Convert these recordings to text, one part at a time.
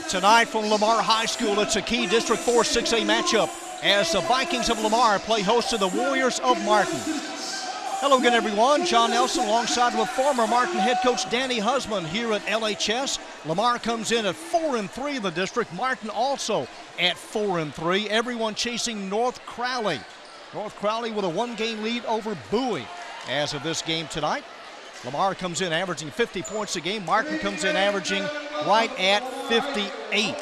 Tonight from Lamar High School, it's a key District 4 6A matchup as the Vikings of Lamar play host to the Warriors of Martin. Hello again, everyone. John Nelson alongside with former Martin head coach Danny Husband here at LHS. Lamar comes in at 4-3 in the district. Martin also at 4-3. Everyone chasing North Crowley. North Crowley with a one-game lead over Bowie as of this game tonight. Lamar comes in averaging 50 points a game. Martin comes in averaging right at 58.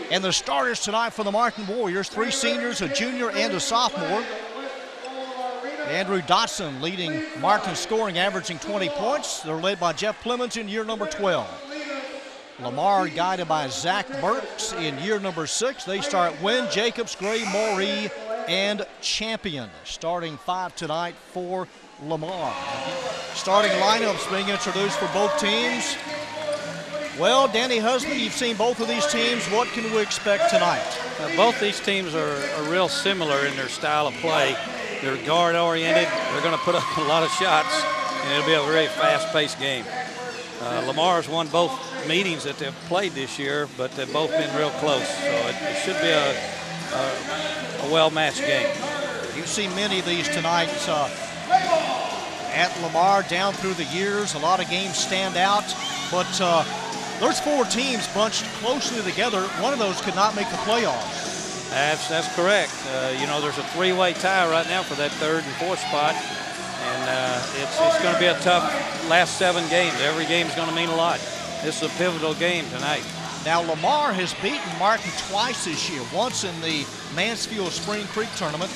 And the starters tonight for the Martin Warriors, 3 seniors, a junior, and a sophomore. Andrew Dotson leading Martin scoring, averaging 20 points. They're led by Jeff Plemons in year number 12. Lamar guided by Zach Burks in year number 6. They start Wynn, Jacobs, Gray, Moree, and Champion. Starting 5 tonight for Lamar. Starting lineups being introduced for both teams. Well, Danny Husband, you've seen both of these teams. What can we expect tonight? Both these teams are real similar in their style of play. They're guard-oriented. They're going to put up a lot of shots, and it'll be a very fast-paced game. Lamar's won both meetings that they've played this year, but they've both been real close. So it should be a well-matched game. You've seen many of these tonight at Lamar down through the years. A lot of games stand out, but there's 4 teams bunched closely together. One of those could not make the playoffs. That's correct. You know, there's a 3-way tie right now for that 3rd and 4th spot, and it's going to be a tough last 7 games. Every game is going to mean a lot. This is a pivotal game tonight. Now, Lamar has beaten Martin twice this year, once in the Mansfield Spring Creek tournament,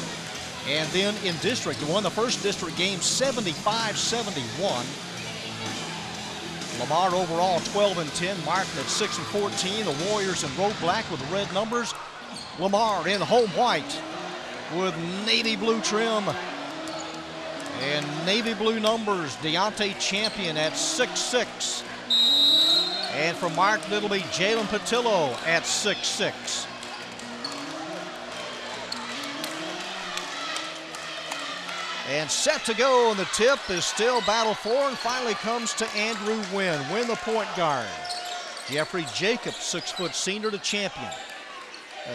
and then in district. They won the first district game 75-71. Lamar overall 12-10, Martin at 6-14. The Warriors in road black with red numbers. Lamar in home white with navy blue trim and navy blue numbers. Deontay Champion at 6'6". And for Martin, it'll be Jalen Patillo at 6'6". And set to go, and the tip is still battle for, and finally comes to Andrew Wynn. Wynn, the point guard. Jeffrey Jacobs, 6-foot senior, to Champion.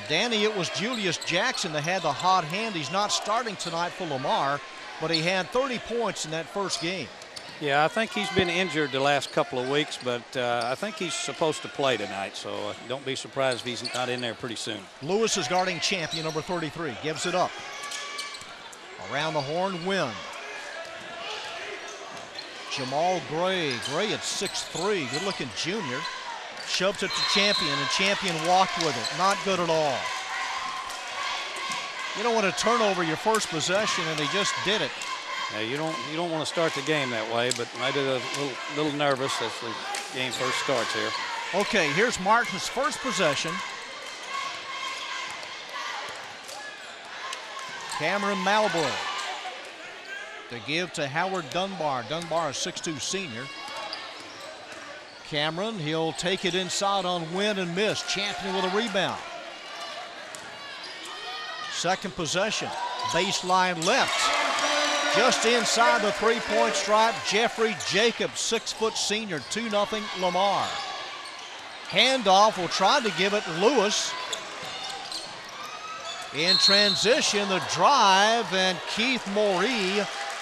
Danny, it was Julius Jackson that had the hot hand. He's not starting tonight for Lamar, but he had 30 points in that first game. Yeah, I think he's been injured the last couple of weeks, but I think he's supposed to play tonight, so don't be surprised if he's not in there pretty soon. Lewis is guarding Champion, number 33. Gives it up. Around the horn, Wynn. Jamal Gray. Gray at 6'3", good-looking junior. Shoves it to Champion, and Champion walked with it. Not good at all. You don't want to turn over your first possession, and he just did it. Yeah, you don't want to start the game that way, but maybe a little nervous as the game first starts here. Okay, here's Martin's first possession. Cameron Malbrough to give to Howard Dunbar. Dunbar, a 6'2" senior. Cameron, he'll take it inside on Wynn and miss. Champion with a rebound. Second possession, baseline left. Just inside the 3-point stripe, Jeffrey Jacobs, 6-foot senior, 2-0 Lamar. Handoff will try to give it Lewis. In transition, the drive, and Keith Moree,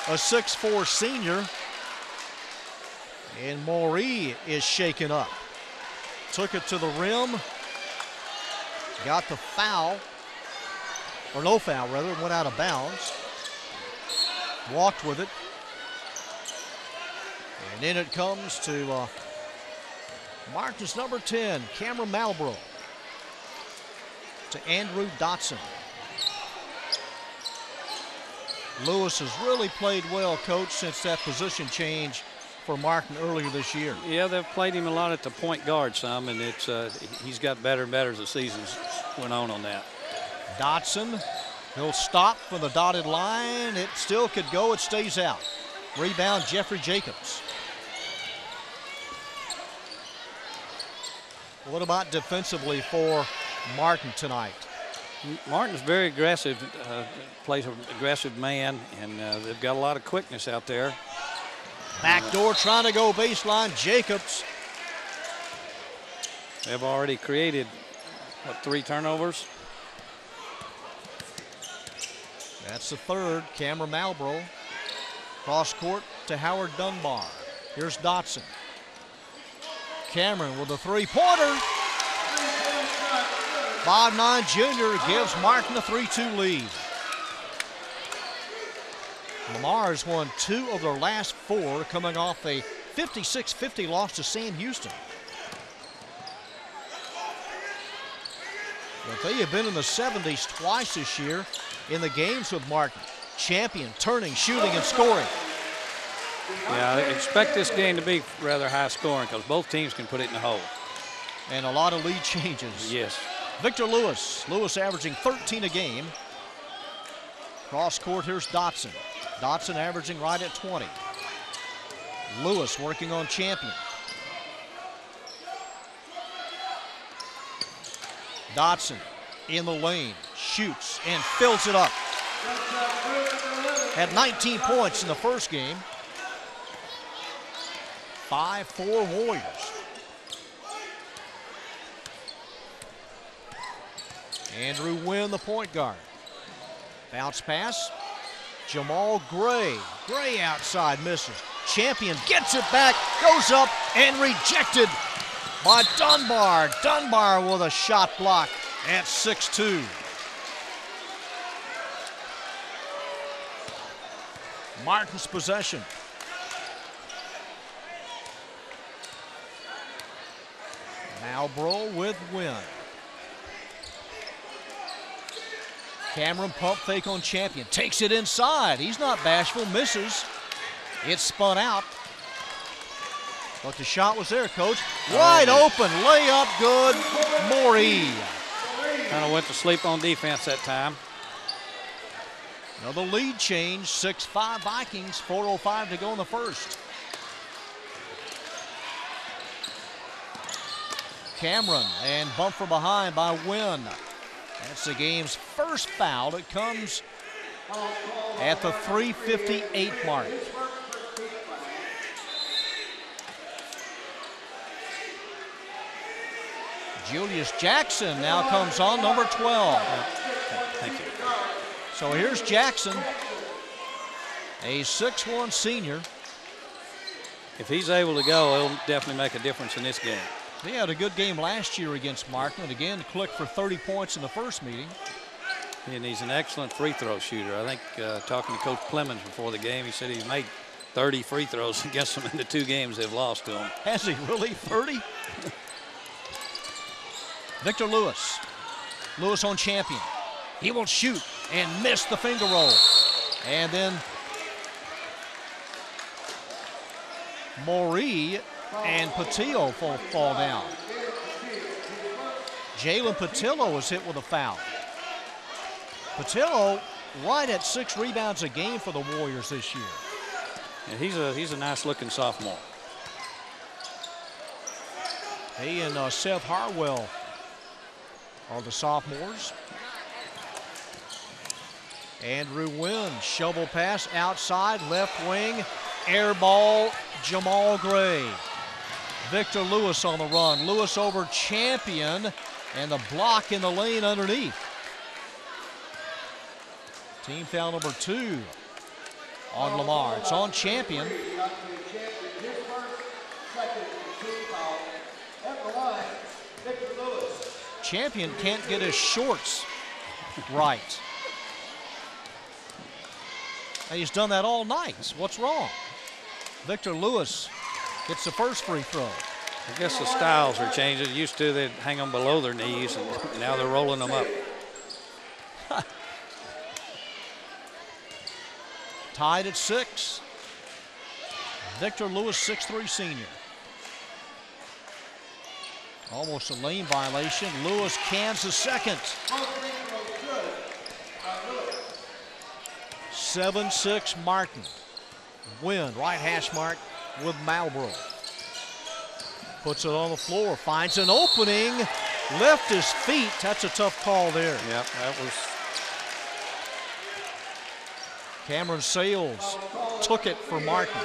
a 6'4" senior. And Moree is shaken up. Took it to the rim. Got the foul. Or no foul, rather. Went out of bounds. Walked with it. And in it comes to Martin's number 10, Cameron Malbrough. To Andrew Dotson. Lewis has really played well, Coach, since that position change for Martin earlier this year. Yeah, they've played him a lot at the point guard some, and he's got better and better as the seasons went on that. Dotson, he'll stop for the dotted line. It still could go, it stays out. Rebound, Jeffrey Jacobs. What about defensively for Martin tonight? Martin's very aggressive, plays an aggressive man, and they've got a lot of quickness out there. Backdoor trying to go baseline, Jacobs. They've already created, what, 3 turnovers? That's the third. Cameron Malbrough. Cross court to Howard Dunbar. Here's Dotson. Cameron with a three-pointer. 5'9" junior gives Martin a 3-2 lead. Lamar's won 2 of their last 4, coming off a 56-50 loss to Sam Houston. But they have been in the 70s twice this year in the games with Martin. Champion turning, shooting, and scoring. Yeah, I expect this game to be rather high scoring because both teams can put it in the hole. And a lot of lead changes. Yes. Victor Lewis. Lewis averaging 13 a game. Cross court, here's Dotson. Dotson averaging right at 20. Lewis working on Champion. Dotson in the lane, shoots and fills it up. Had 19 points in the first game. 5-4 Warriors. Andrew Wynn, the point guard. Bounce pass. Jamal Gray. Gray outside, misses. Champion gets it back, goes up and rejected by Dunbar. Dunbar with a shot block at 6'2". Martin's possession. Malbrough with Wynn. Cameron pump fake on Champion. Takes it inside. He's not bashful. Misses. It's spun out. But the shot was there, Coach. Wide open. Layup good. Morey. Kind of went to sleep on defense that time. Another lead change. 6-5 Vikings. 4:05 to go in the first. Cameron and bump from behind by Wynn. That's the game's first foul. It comes at the 3:58 mark. Julius Jackson now comes on, number 12. Thank you. So here's Jackson, a 6'1" senior. If he's able to go, it'll definitely make a difference in this game. They had a good game last year against Martin, and again clicked for 30 points in the first meeting. And he's an excellent free throw shooter. I think talking to Coach Clemens before the game, he said he's made 30 free throws against them in the 2 games they've lost to him. Has he really? 30? Victor Lewis. Lewis on Champion. He will shoot and miss the finger roll. And then Morey and Patillo fall down. Jalen Patillo was hit with a foul. Patillo right at 6 rebounds a game for the Warriors this year. And he's a nice looking sophomore. He and Seth Harwell are the sophomores. Andrew Wynn, shovel pass outside, left wing, air ball, Jamal Gray. Victor Lewis on the run. Lewis over Champion, and the block in the lane underneath. Team foul number 2 on Lamar. It's on Champion. Champion can't get his shorts right. And he's done that all night. What's wrong? Victor Lewis gets the first free throw. I guess the styles are changing. Used to they'd hang them below their knees, and now they're rolling them up. Tied at 6. Victor Lewis, 6'3" senior. Almost a lane violation. Lewis cans the second. 7-6 Martin. Win, right hash mark with Malbrough. Puts it on the floor, finds an opening, left his feet. That's a tough call there. Yeah, that was. Cameron Sales took it for Martin.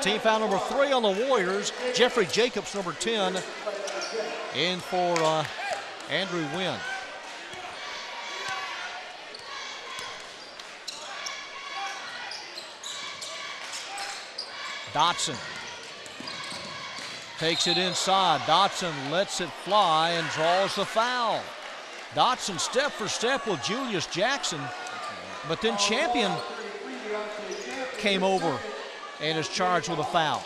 Team foul number 3 on the Warriors. Jeffrey Jacobs, number 10, in for Andrew Wynn. Dotson takes it inside. Dotson lets it fly and draws the foul. Dotson step for step with Julius Jackson, but then Champion came over and is charged with a foul.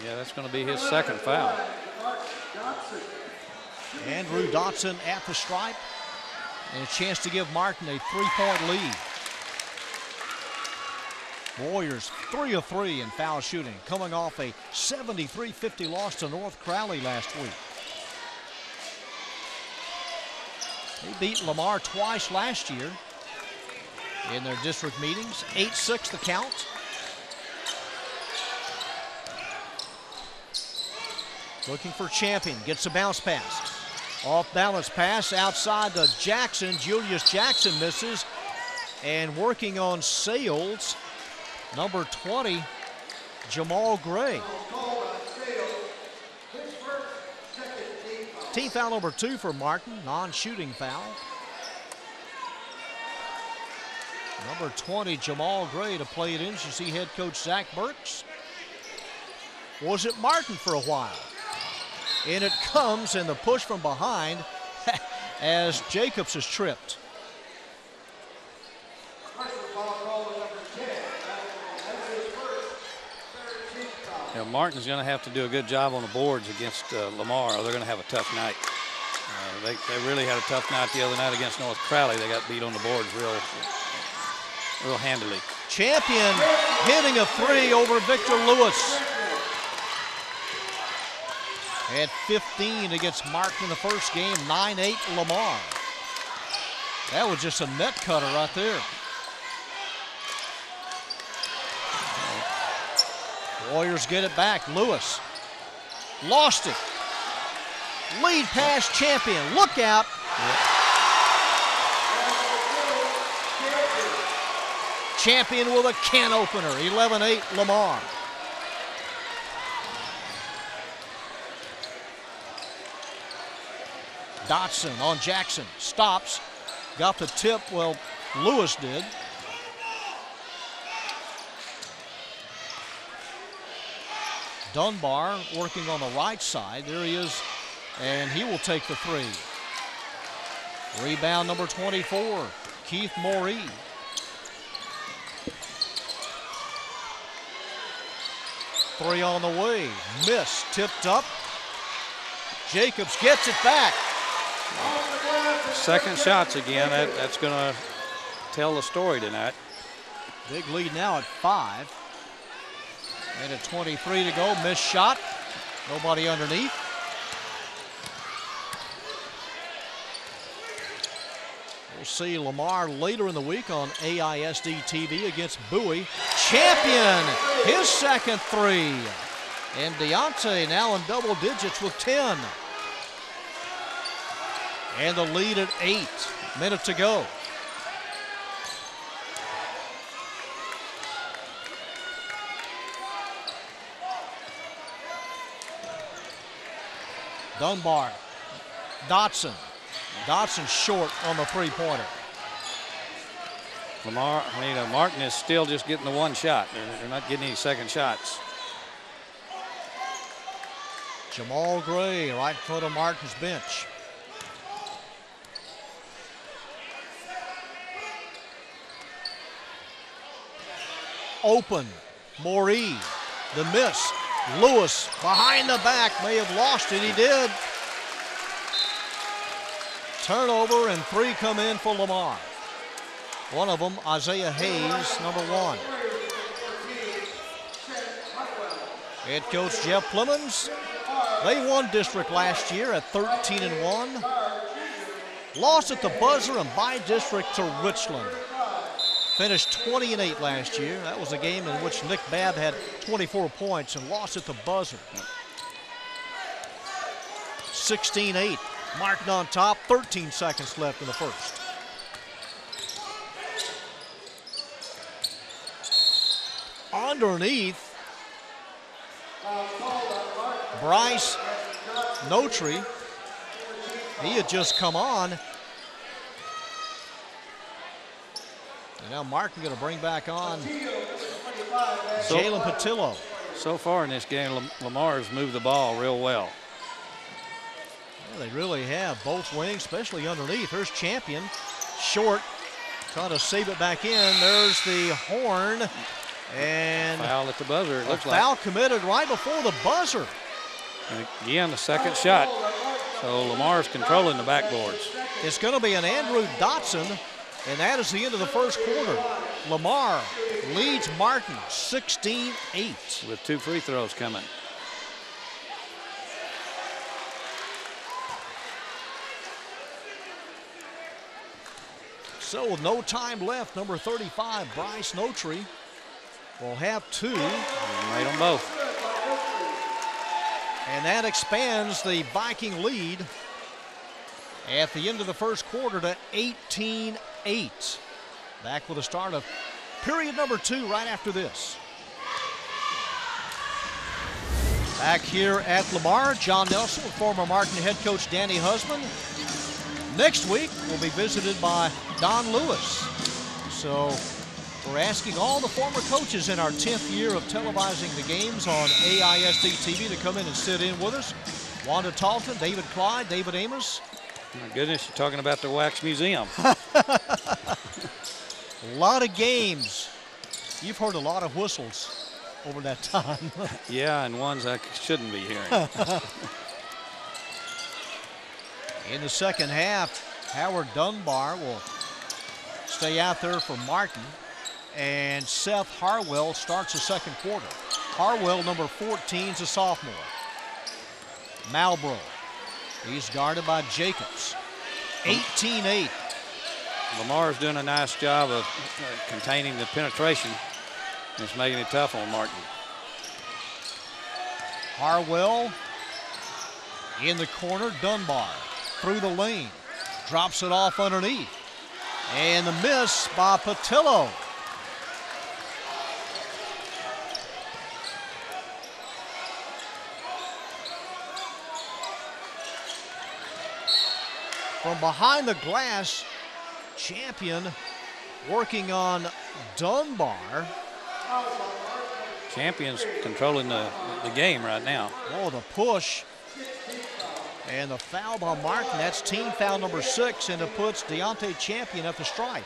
Yeah, that's going to be his second foul. Andrew Dotson at the stripe, and a chance to give Martin a 3-point lead. Warriors 3 of 3 in foul shooting, coming off a 73-50 loss to North Crowley last week. They beat Lamar twice last year in their district meetings. 8-6 the count. Looking for Champion, gets a bounce pass. Off balance pass outside to Jackson. Julius Jackson misses, and working on Sales, number 20, Jamal Gray. Team foul number 2 for Martin, non-shooting foul. Number 20, Jamal Gray, to play it in. You see head coach Zach Burks. Was it Martin for a while? And it comes in the push from behind as Jacobs is tripped. Yeah, Martin's going to have to do a good job on the boards against Lamar, or they're going to have a tough night. They really had a tough night the other night against North Crowley. They got beat on the boards real handily. Champion hitting a 3 over Victor Lewis. At 15 against Martin in the first game, 9-8 Lamar. That was just a net cutter right there. Warriors get it back. Lewis lost it. Lead pass Champion. Look out. Yep. Champion with a can opener. 11-8 Lamar. Dotson on Jackson. Stops. Got the tip. Well, Lewis did. Dunbar working on the right side. There he is, and he will take the 3. Rebound number 24, Keith Moree. Three on the way, miss, tipped up. Jacobs gets it back. Second shots again. That's going to tell the story tonight. Big lead now at 5. And at 23 to go, missed shot. Nobody underneath. We'll see Lamar later in the week on AISD-TV against Bowie. Champion, his second 3. And Deontay now in double digits with 10. And the lead at 8. Minute to go. Dunbar, Dotson. Dotson short on the 3-pointer. Martin is still just getting the 1 shot. They're not getting any second shots. Jamal Gray right in front of Martin's bench. Open, Moree, the miss. Lewis behind the back, may have lost it, he did. Turnover, and 3 come in for Lamar. One of them, Isaiah Hayes, number 1. Head coach Jeff Clemens, they won district last year at 13-1. Lost at the buzzer and by district to Richland. Finished 20-8 last year. That was a game in which Nick Babb had 24 points and lost at the buzzer. 16-8. Martin on top, 13 seconds left in the first. underneath Bryce Notary. He had just come on. And now Martin going to bring back on Jalen Patillo. So far in this game, Lamar has moved the ball real well. Yeah, they really have, both wings, especially underneath. There's Champion, short, trying to save it back in. There's the horn, and foul at the buzzer, it looks like. Foul committed right before the buzzer. And again, the second shot. So Lamar's controlling the backboards. It's going to be an Andrew Dotson, and that is the end of the first quarter. Lamar leads Martin 16-8. With 2 free throws coming. So with no time left, number 35, Bryce Notary, will have 2. Made them both. And that expands the Viking lead at the end of the first quarter to 18-8. Back with the start of period number 2 right after this. Back here at Lamar, John Nelson with former Martin head coach Danny Husband. Next week, we'll be visited by Don Lewis. So we're asking all the former coaches in our 10th year of televising the games on AISD-TV to come in and sit in with us. Wanda Talton, David Clyde, David Amos. My goodness, you're talking about the Wax Museum. A lot of games. You've heard a lot of whistles over that time. Yeah, and ones I shouldn't be hearing. In the second half, Howard Dunbar will stay out there for Martin, and Seth Harwell starts the second quarter. Harwell, number 14, is a sophomore. Malbrough, he's guarded by Jacobs. 18-8. Lamar's doing a nice job of containing the penetration. It's making it tough on Martin. Harwell in the corner, Dunbar through the lane, drops it off underneath, and the miss by Patillo. From behind the glass, Champion working on Dunbar. Champion's controlling the game right now. Oh, the push. And the foul by Martin, that's team foul number 6, and it puts Deontay Champion at the stripe.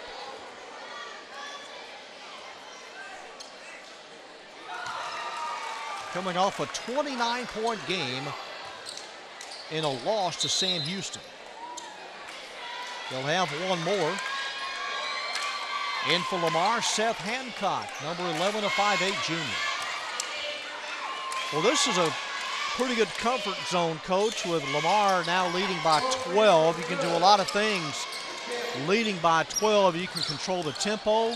Coming off a 29-point game in a loss to Sam Houston. They'll have one more. In for Lamar, Seth Hancock, number 11, a 5'8" junior. Well, this is a pretty good comfort zone, Coach, with Lamar now leading by 12. You can do a lot of things. Leading by 12, you can control the tempo.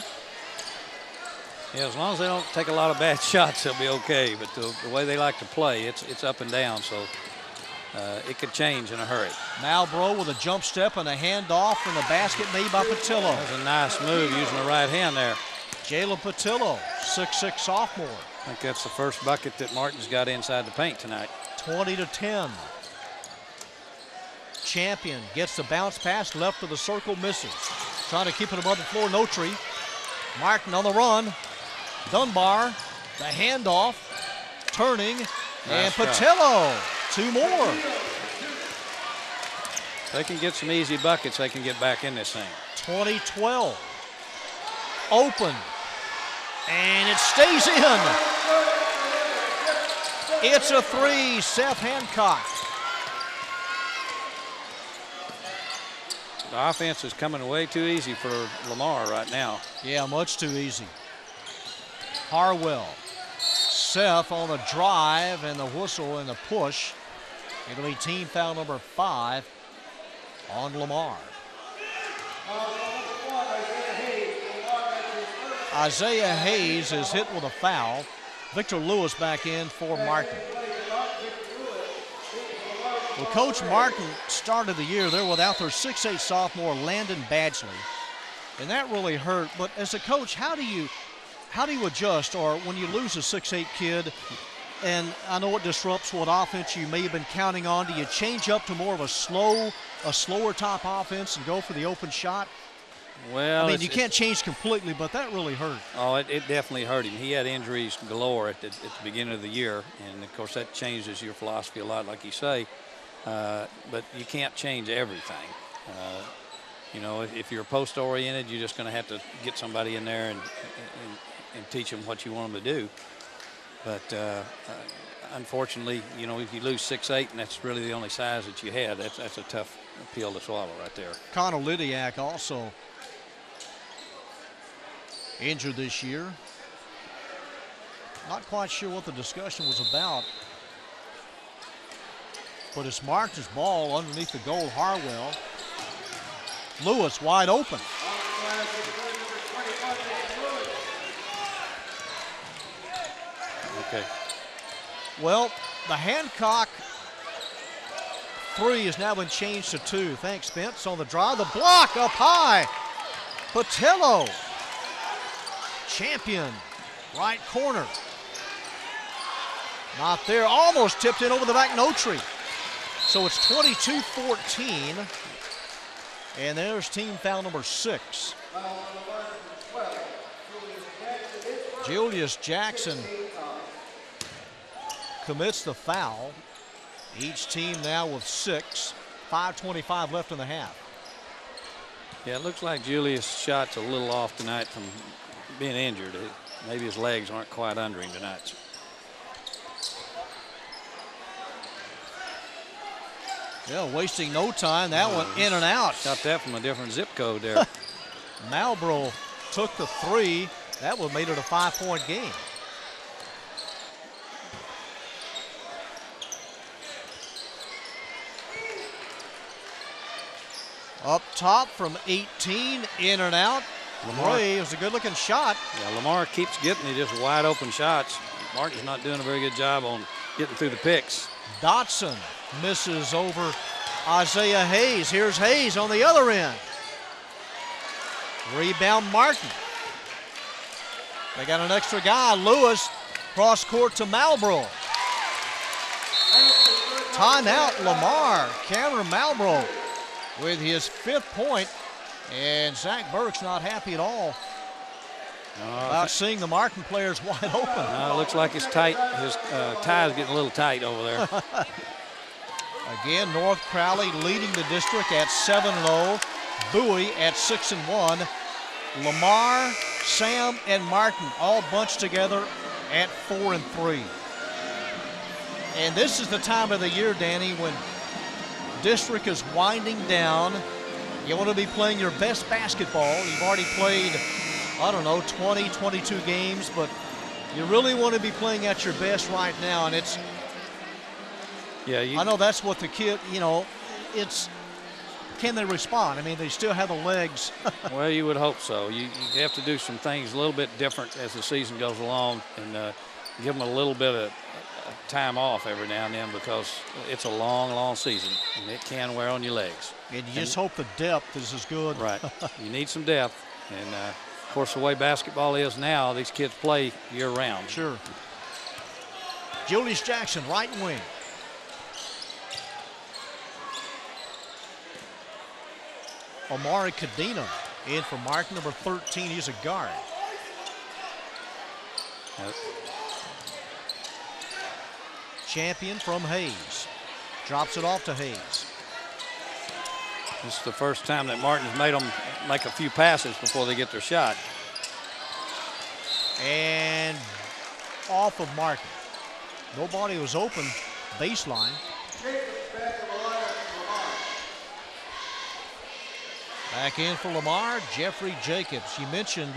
Yeah, as long as they don't take a lot of bad shots, they'll be okay. But the way they like to play, it's up and down, so it could change in a hurry. Malbrough with a jump step and a handoff, and the basket made by Patillo. That was a nice move using the right hand there. Jalen Patillo, 6'6" sophomore. I think that's the first bucket that Martin's got inside the paint tonight. 20-10. Champion gets the bounce pass, left of the circle, misses. Trying to keep it above the floor, Notary. Martin on the run. Dunbar, the handoff, turning, and Patillo, 2 more. They can get some easy buckets, they can get back in this thing. 20-12. Open, and it stays in. It's a 3, Seth Hancock. The offense is coming way too easy for Lamar right now. Yeah, much too easy. Harwell, Seth on the drive and the whistle and the push. It'll be team foul number 5 on Lamar. Isaiah Hayes is hit with a foul. Victor Lewis back in for Martin. Well, Coach, Martin started the year there without their 6'8" sophomore Landon Badgley, and that really hurt. But as a coach, how do you how do you adjust, or when you lose a 6'8" kid, and I know it disrupts what offense you may have been counting on, do you change up to more of a slower top offense and go for the open shot? Well, I mean, you can't change completely, but that really hurt. Oh, it definitely hurt him. He had injuries galore at the beginning of the year, and of course that changes your philosophy a lot, like you say. But you can't change everything. You know, if you're post-oriented, you're just going to have to get somebody in there and teach them what you want them to do. But unfortunately, you know, if you lose 6'8", and that's really the only size that you had, that's a tough pill to swallow right there. Connor Lydiak also injured this year. Not quite sure what the discussion was about. But it's Martin's ball underneath the goal. Harwell. Lewis wide open. Okay. Well, the Hancock 3 has now been changed to 2. Thanks, Spence. On the drive, the block up high. Patillo. Champion. Right corner. Not there. Almost tipped in over the back. No tree. So it's 22-14. And there's team foul number 6. Julius Jackson commits the foul. Each team now with 6. 5:25 left in the half. Yeah, it looks like Julius' shot's a little off tonight from being injured. Maybe his legs aren't quite under him tonight. Yeah, wasting no time. That one in and out. Got that from a different zip code there. Malbrough took the 3. That would have made it a 5-point game. Up top from 18, in and out. Ray, it was a good-looking shot. Yeah, Lamar keeps getting just wide open shots. Martin's not doing a very good job on getting through the picks. Dotson misses over Isaiah Hayes. Here's Hayes on the other end. Rebound Martin. They got an extra guy. Lewis cross court to Malbrough. Timeout Lamar. Cameron Malbrough with his 5th point. And Zach Burke's not happy at all about seeing the Martin players wide open. It looks like it's tight. His tie is getting a little tight over there. Again, North Crowley leading the district at 7-0. Bowie at 6-1. Lamar, Sam, and Martin all bunched together at 4-3. And this is the time of the year, Danny, when district is winding down. You want to be playing your best basketball. You've already played, I don't know, 20, 22 games, but you really want to be playing at your best right now. And it's, yeah, I know that's what the kid, you know, it's, can they respond? I mean, they still have the legs. Well, you would hope so. You have to do some things a little bit different as the season goes along, and give them a little bit of time off every now and then, because it's a long, long season, and it can wear on your legs. And you just hope the depth is as good. Right. You need some depth. And, of course, the way basketball is now, these kids play year-round. Sure. Julius Jackson, right wing. Omari Cadena in for Martin, number 13. He's a guard. Champion from Hayes. Drops it off to Hayes. This is the first time that Martin's made them make a few passes before they get their shot. And off of Martin. Nobody was open. Baseline. Back in for Lamar, Jeffrey Jacobs. You mentioned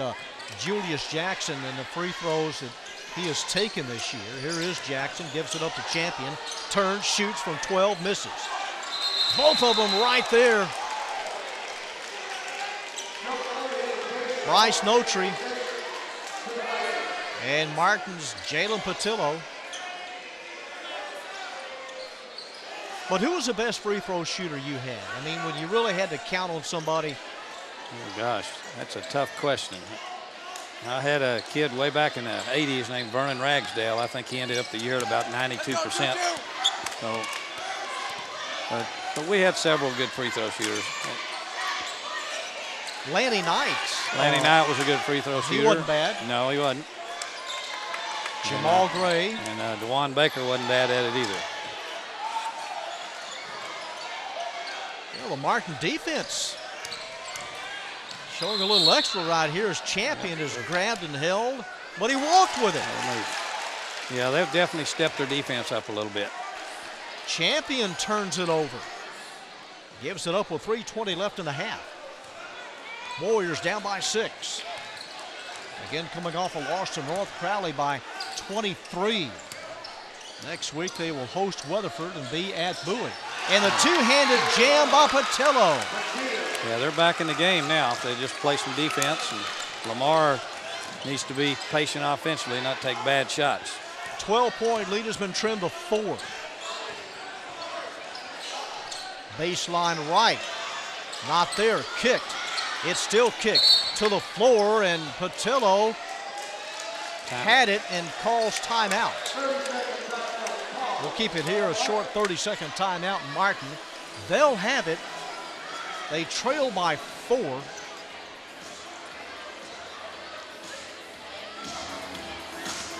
Julius Jackson and the free throws that he has taken this year. Here is Jackson, gives it up to Champion. Turns, shoots from 12, misses. Both of them right there. Bryce Notry. And Martin's Jalen Patillo. But who was the best free throw shooter you had? I mean, when you really had to count on somebody. Oh, gosh, that's a tough question. I had a kid way back in the 80s named Vernon Ragsdale. I think he ended up the year at about 92%. So, but we had several good free throw shooters. Lanny Knight. Lanny Knight was a good free throw shooter. He wasn't bad. No, he wasn't. Jamal Gray. And DeJuan Baker wasn't bad at it either. Well, the Martin defense showing a little extra right here as Champion is grabbed and held, but he walked with it. Yeah, they've definitely stepped their defense up a little bit. Champion turns it over. Gives it up with 3:20 left in the half. Warriors down by 6. Again, coming off a loss to North Crowley by 23. Next week they will host Weatherford and be at Bowie. And the two-handed jam by Patillo. Yeah, they're back in the game now. If they just play some defense, and Lamar needs to be patient offensively, not take bad shots. 12-point lead has been trimmed to 4. Baseline right. Not there. Kicked. It's still kicked to the floor, and Patillo had it and calls timeout. We'll keep it here, a short 30-second timeout. Martin, they'll have it. They trail by 4.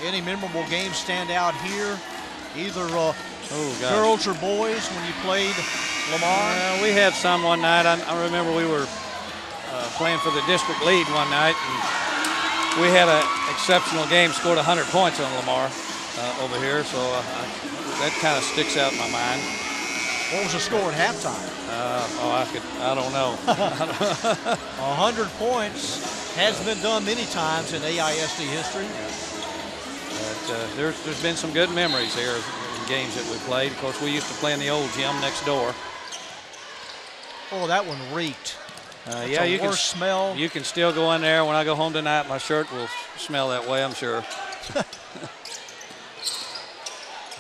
Any memorable games stand out here? Either girls or boys when you played Lamar? We had some one night. I remember we were playing for the district lead one night, and we had an exceptional game, scored 100 points on Lamar over here, so that kind of sticks out in my mind. What was the score at halftime? I don't know. 100 points hasn't been done many times in AISD history. But there's been some good memories here in games that we played. Of course, we used to play in the old gym next door. Oh, that one reeked. Yeah, you can smell. You can still go in there. When I go home tonight, my shirt will smell that way, I'm sure.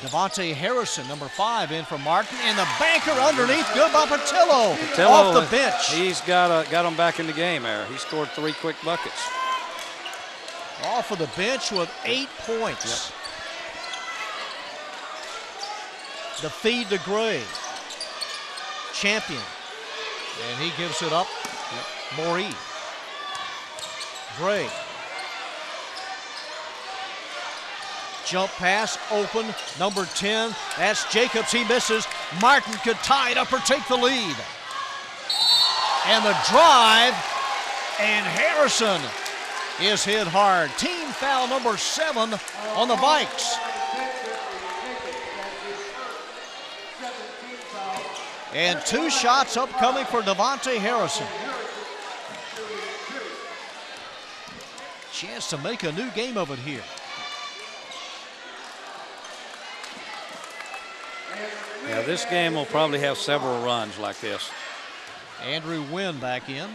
Devontae Harrison, number 5, in for Martin, and the banker underneath, good by Patillo off the bench. He's got him back in the game there. He scored 3 quick buckets. Off of the bench with 8 points. Yep. The feed to Gray. Champion. And he gives it up. Yep. Moree. Gray. Jump pass, open, number 10. That's Jacobs, he misses. Martin could tie it up or take the lead. And the drive, and Harrison is hit hard. Team foul number 7 on the Vikes. And 2 shots upcoming for Devontae Harrison. Chance to make a new game of it here. Yeah, this game will probably have several runs like this. Andrew Wynn back in.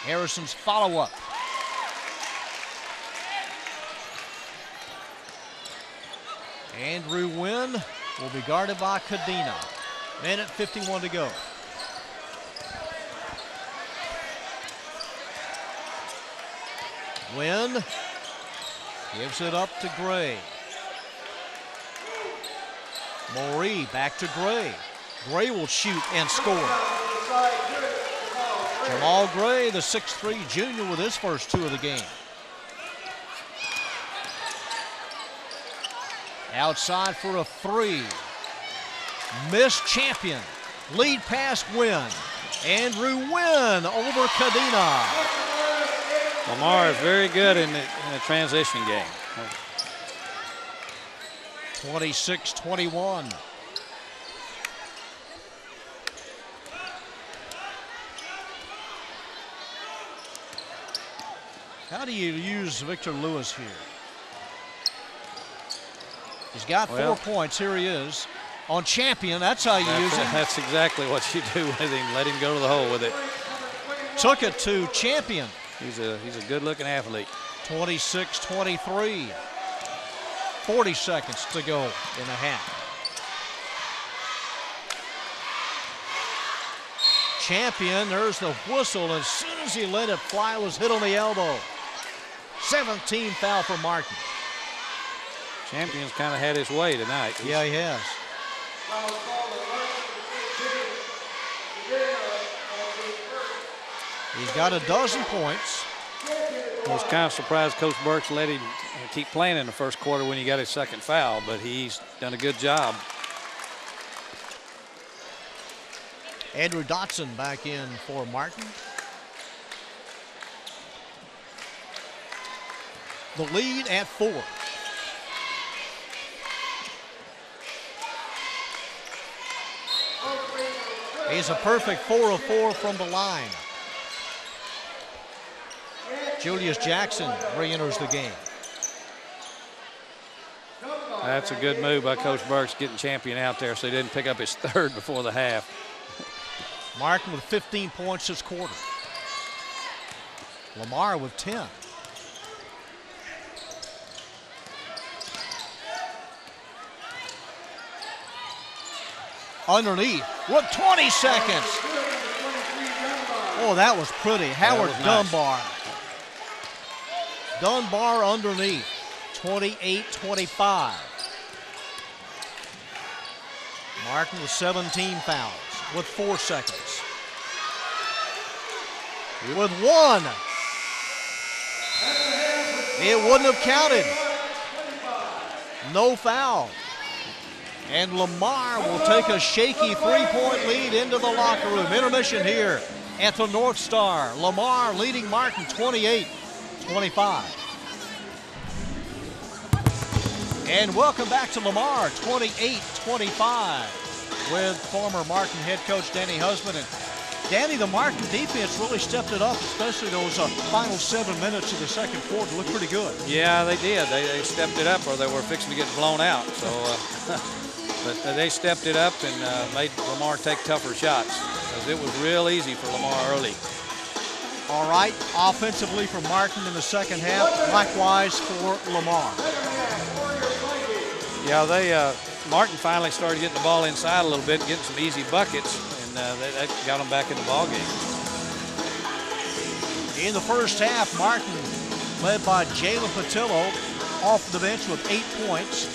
Harrison's follow-up. Andrew Wynn will be guarded by Cadena. Minute 51 to go. Wynn gives it up to Gray. Moree back to Gray. Gray will shoot and score. Jamal Gray, the 6'3" junior, with his first 2 of the game. Outside for a 3. Missed. Champion. Lead pass Wynn. Andrew Wynn over Cadena. Lamar is very good in the transition game. 26-21. How do you use Victor Lewis here? He's got 4 points. Here he is. On Champion, that's how you use him. That's exactly what you do with him. Let him go to the hole with it. Took it to Champion. He's a good-looking athlete. 26-23. 40 seconds to go in the half. Champion, there's the whistle. As soon as he let it fly, was hit on the elbow. 17 foul for Martin. Champion's kind of had his way tonight. Yeah, he has. He's got a dozen points. I was kind of surprised Coach Burks let him keep playing in the first quarter when he got his second foul, but he's done a good job. Andrew Dotson back in for Martin. The lead at 4. He's a perfect 4 of 4 from the line. Julius Jackson re-enters the game. That's a good move by Coach Burks, getting Champion out there so he didn't pick up his third before the half. Martin with 15 points this quarter. Lamar with 10. Underneath with 20 seconds. Oh, that was pretty. Howard Dunbar. Nice. Dunbar underneath. 28-25. Martin with 17 fouls with 4 seconds. With 1. It wouldn't have counted. No foul. And Lamar will take a shaky 3-point lead into the locker room. Intermission here at the North Star. Lamar leading Martin 28-25. And welcome back to Lamar, 28-25 with former Martin head coach Danny Husband. And Danny, the Martin defense really stepped it up, especially those final 7 minutes of the second quarter. Looked pretty good. Yeah, they did. They stepped it up, or they were fixing to get blown out. So, but they stepped it up and made Lamar take tougher shots, because it was real easy for Lamar early. All right, offensively for Martin in the second half, likewise for Lamar. Yeah, Martin finally started getting the ball inside a little bit, getting some easy buckets, and that got them back in the ball game. In the first half, Martin led by Jalen Patillo off the bench with 8 points.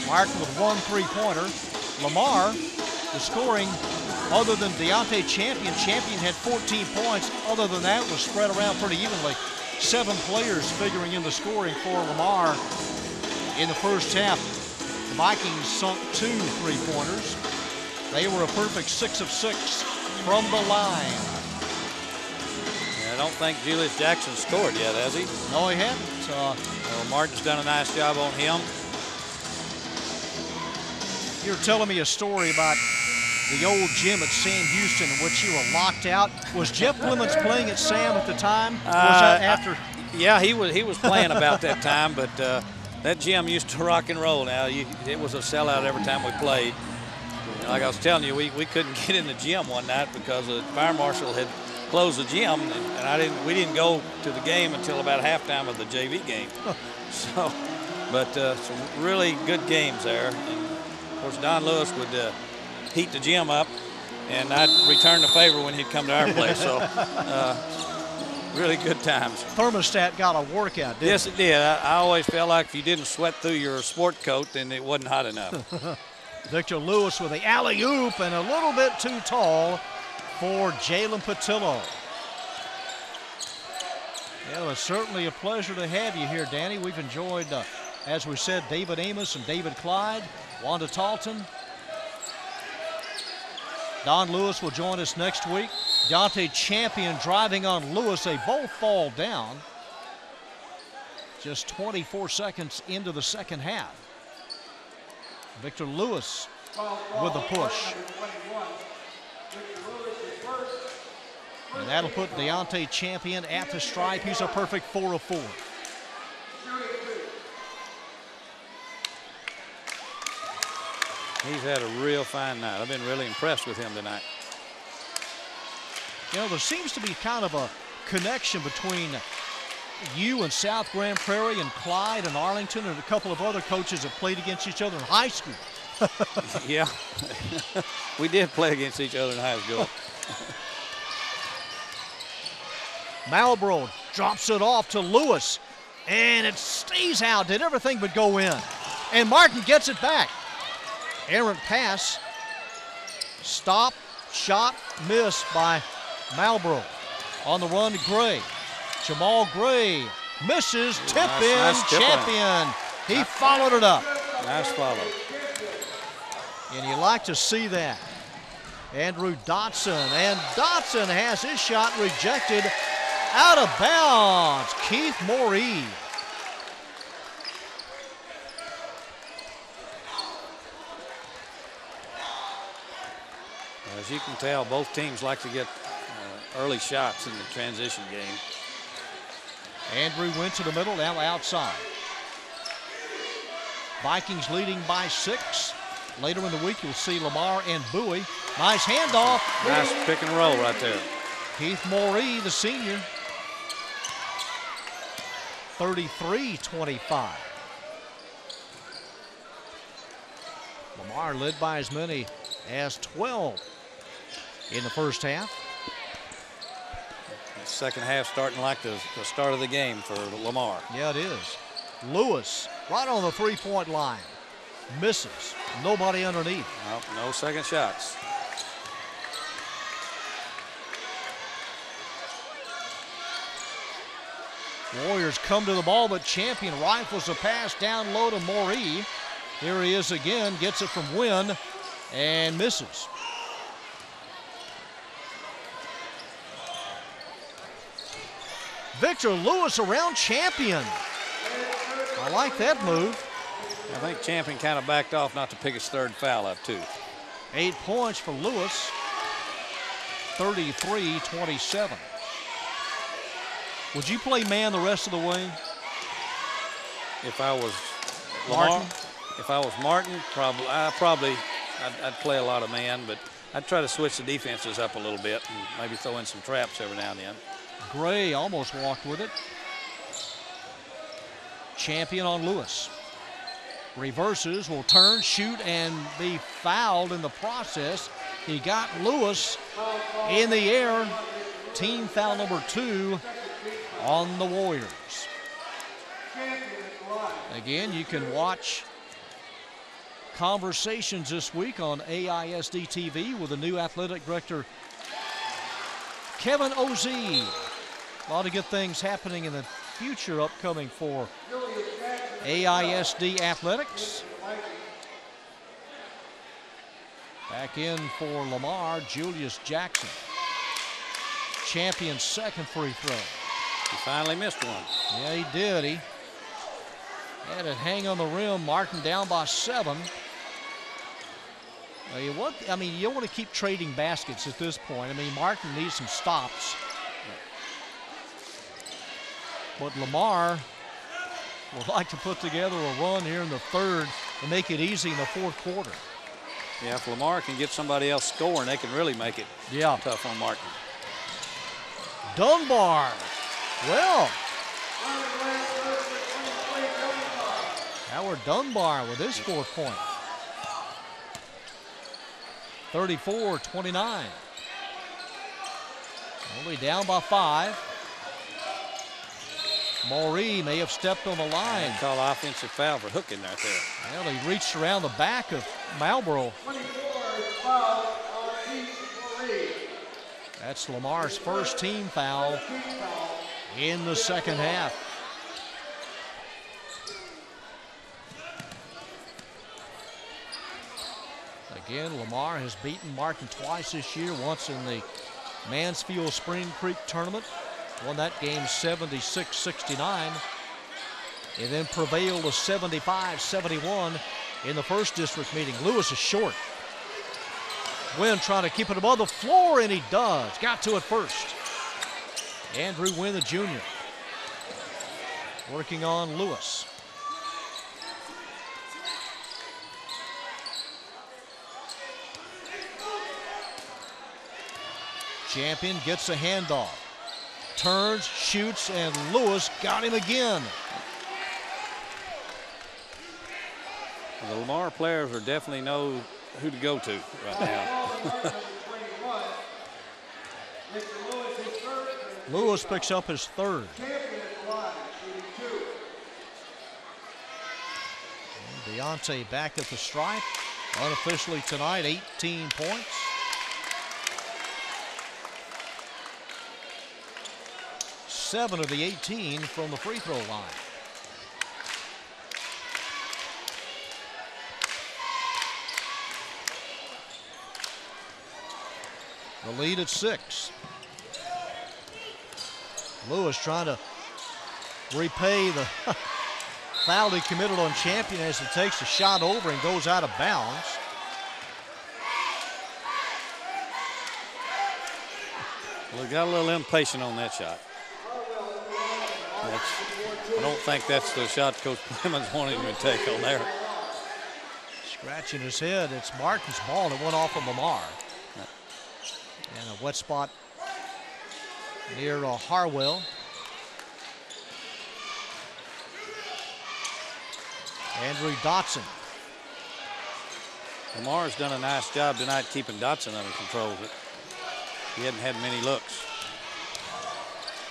Martin with 1 3-pointer. Lamar, the scoring, other than Deontay Champion had 14 points. Other than that, was spread around pretty evenly. 7 players figuring in the scoring for Lamar in the first half. The Vikings sunk 2 3-pointers. They were a perfect 6 of 6 from the line. Yeah, I don't think Julius Jackson scored yet, has he? No, he hasn't. Martin's done a nice job on him. You're telling me a story about the old gym at Sam Houston in which you were locked out. Was Jeff Clements playing at Sam at the time? Or was that after? Yeah, he was playing about that time, but that gym used to rock and roll. Now, it was a sellout every time we played. Like I was telling you, we couldn't get in the gym one night because the fire marshal had closed the gym, and we didn't go to the game until about halftime of the JV game. So, but some really good games there. And of course, Don Lewis would heat the gym up, and I'd return the favor when he'd come to our place. So, really good times. Thermostat got a workout, didn't it? Yes, it did. I always felt like if you didn't sweat through your sport coat, then it wasn't hot enough. Victor Lewis with the alley-oop, and a little bit too tall for Jalen Patillo. Yeah, it's certainly a pleasure to have you here, Danny. We've enjoyed, as we said, David Amos and David Clyde, Wanda Talton. Don Lewis will join us next week. Deontay Champion driving on Lewis. They both fall down just 24 seconds into the second half. Victor Lewis with the push. And that'll put Deontay Champion at the stripe. He's a perfect 4 of 4. He's had a real fine night. I've been really impressed with him tonight. You know, there seems to be kind of a connection between you and South Grand Prairie and Clyde and Arlington and a couple of other coaches that played against each other in high school. Yeah, we did play against each other in high school. Malbrough drops it off to Lewis, and it stays out, did everything but go in. And Martin gets it back. Errant pass, stop, shot, miss by Malbrough. On the run to Gray. Jamal Gray misses, tip in, nice Champion. He followed it up. Nice follow. And you like to see that. Andrew Dotson, and Dotson has his shot rejected out of bounds. Keith Moree. As you can tell, both teams like to get early shots in the transition game. Andrew went to the middle, now outside. Vikings leading by 6. Later in the week, you'll see Lamar and Bowie. Nice handoff. Nice pick and roll right there. Keith Moree, the senior. 33-25. Lamar led by as many as 12 in the first half. The second half starting like the start of the game for Lamar. Yeah, it is. Lewis right on the three-point line. Misses. Nobody underneath. Nope, no second shots. Warriors come to the ball, but Champion rifles a pass down low to Moree. Here he is again, gets it from Wynn and misses. Victor Lewis around Champion. I like that move. I think Champion kind of backed off not to pick his third foul up too. 8 points for Lewis. 33-27. Would you play man the rest of the way? If I was Martin? Lamar, if I was Martin, I'd play a lot of man, but I'd try to switch the defenses up a little bit and maybe throw in some traps every now and then. Gray almost walked with it. Champion on Lewis. Reverses, will turn, shoot, and be fouled in the process. He got Lewis in the air. Team foul number 2 on the Warriors. Again, you can watch Conversations this week on AISD-TV with the new athletic director, Kevin Ozee. A lot of good things happening in the future upcoming for AISD Athletics. Back in for Lamar, Julius Jackson. Champion's second free throw. He finally missed one. Yeah, he did. He had it hang on the rim. Martin down by 7. You don't want to keep trading baskets at this point. I mean, Martin needs some stops. But Lamar would like to put together a run here in the third and make it easy in the fourth quarter. Yeah, if Lamar can get somebody else scoring, they can really make it tough on Martin. Dunbar. Well, Howard Dunbar with his fourth point. 34-29. Only down by 5. Moree may have stepped on the line. Call offensive foul for hooking right there. Well, he reached around the back of Malbrough. That's Lamar's first team foul in the second half. Again, Lamar has beaten Martin twice this year, once in the Mansfield Spring Creek tournament. Won that game 76-69, and then prevailed to 75-71 in the first district meeting. Lewis is short. Wynn trying to keep it above the floor, and he does. Got to it first. Andrew Wynn, the junior, working on Lewis. Champion gets a handoff. Turns, shoots, and Lewis got him again. The Lamar players are definitely know who to go to right now. Lewis picks up his third. And Deontay back at the stripe. Unofficially tonight, 18 points. Seven of the 18 from the free throw line. The lead at 6. Lewis trying to repay the foul he committed on Champion as he takes a shot over and goes out of bounds. Well, he got a little impatient on that shot. I don't think that's the shot Coach Clemens wanted him to take on there. Scratching his head, it's Martin's ball that went off of Lamar. And a wet spot near Harwell. Andrew Dotson. Lamar's done a nice job tonight keeping Dotson under control, but he hadn't had many looks.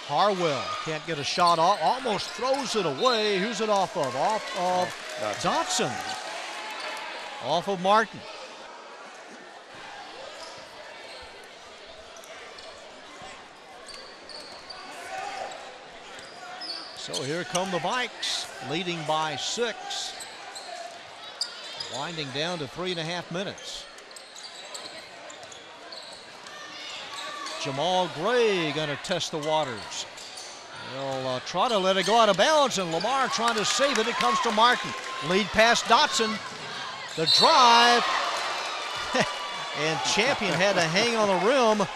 Harwell can't get a shot off, almost throws it away. Who's it off of? Off of Dotson. Off of Martin. So here come the Vikes, leading by 6. Winding down to 3.5 minutes. Jamal Gray going to test the waters. He'll try to let it go out of bounds, and Lamar trying to save it. It comes to Martin. Lead past Dotson. The drive. And Champion had to hang on the rim,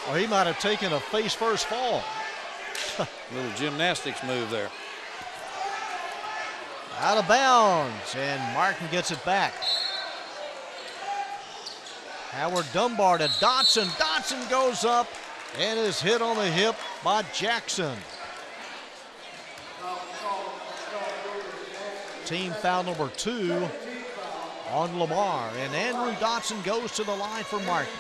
or he might have taken a face-first fall. Little gymnastics move there. Out of bounds, and Martin gets it back. Howard Dunbar to Dotson. Dotson goes up and is hit on the hip by Jackson. Team foul number 2 on Lamar, and Andrew Dotson goes to the line for Martin.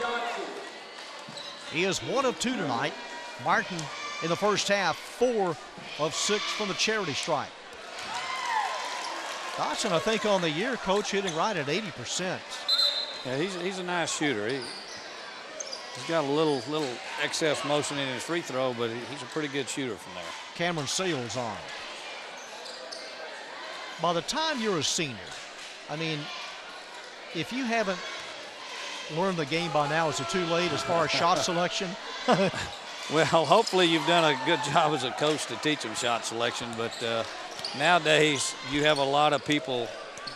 He is 1 of 2 tonight. Martin in the first half, 4 of 6 from the charity stripe. Dotson, I think, on the year, Coach, hitting right at 80%. Yeah, he's a nice shooter. He's got a little excess motion in his free throw, but he's a pretty good shooter from there. Cameron Sales on. By the time you're a senior, I mean, if you haven't learned the game by now, is it too late as far as shot selection? Well, hopefully you've done a good job as a coach to teach them shot selection, but nowadays you have a lot of people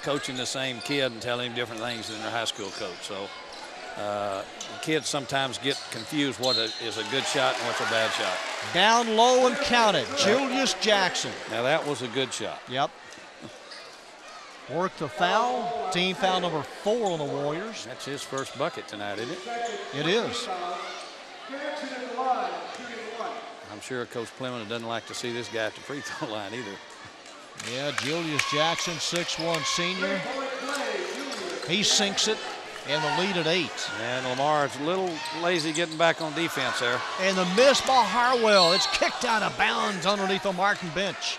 coaching the same kid and telling him different things than their high school coach. So kids sometimes get confused what is a good shot and what's a bad shot. Down low and counted. Julius Jackson. Now that was a good shot. Yep. Worked the foul. Team foul number 4 on the Warriors. That's his first bucket tonight, isn't it? It is. I'm sure Coach Clemens doesn't like to see this guy at the free throw line either. Yeah, Julius Jackson, 6'1" senior. He sinks it, and the lead at 8. And Lamar's a little lazy getting back on defense there. And the miss by Harwell. It's kicked out of bounds underneath the Martin bench.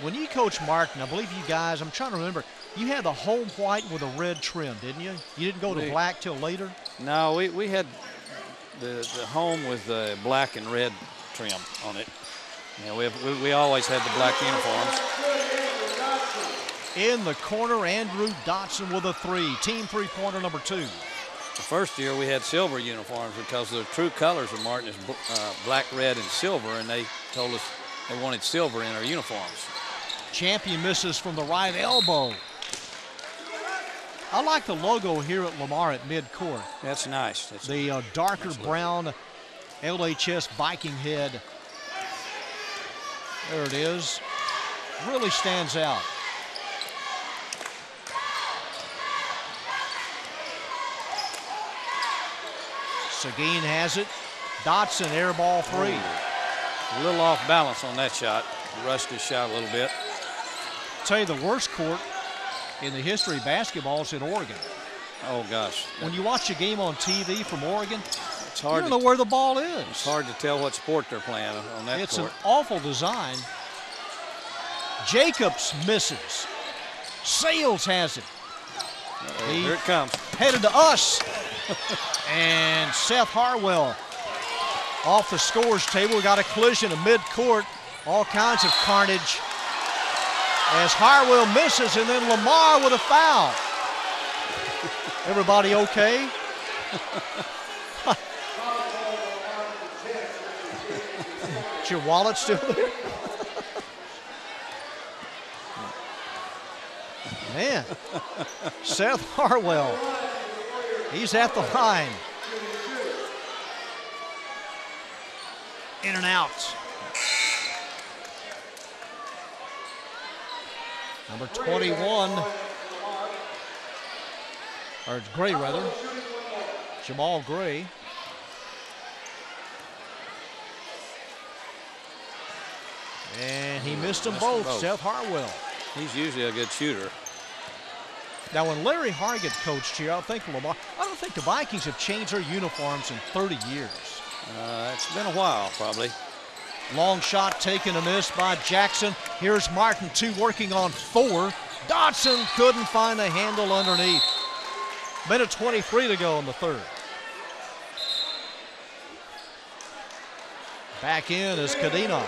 When you coach Martin, I believe you guys, I'm trying to remember, you had the home white with a red trim, didn't you? You didn't go to black till later? No, we had the home with the black and red trim on it. Yeah, we always had the black uniforms. In the corner, Andrew Dotson with a 3. Team three-pointer number 2. The first year we had silver uniforms because the true colors of Martin is black, red, and silver, and they told us they wanted silver in our uniforms. Champion misses from the right elbow. I like the logo here at Lamar at midcourt. That's nice. That's the darker brown LHS Viking head. There it is. Really stands out. Seguin has it. Dotson, air ball 3. A little off balance on that shot. Rushed his shot a little bit. I'll tell you, the worst court in the history of basketball is in Oregon. Oh, gosh. When you watch a game on TV from Oregon, it's hard you don't know where the ball is. It's hard to tell what sport they're playing on that It's court. an awful design. Jacobs misses. Sales has it. Here it comes. Headed to us. And Seth Harwell off the scores table. We got a collision in mid-court. All kinds of carnage as Harwell misses, and then Lamar with a foul. Everybody okay? Is your wallet still there? Man, Seth Harwell, he's at the line. In and out. Number 21, or Gray rather, Jamal Gray. And he missed them both, Seth Harwell. He's usually a good shooter. Now, when Larry Hargett coached here, I don't think the Vikings have changed their uniforms in 30 years. It's been a while, probably. Long shot taken and missed by Jackson. Here's Martin, 2 working on 4. Dodson couldn't find a handle underneath. Minute 23 to go in the third. Back in is Cadena.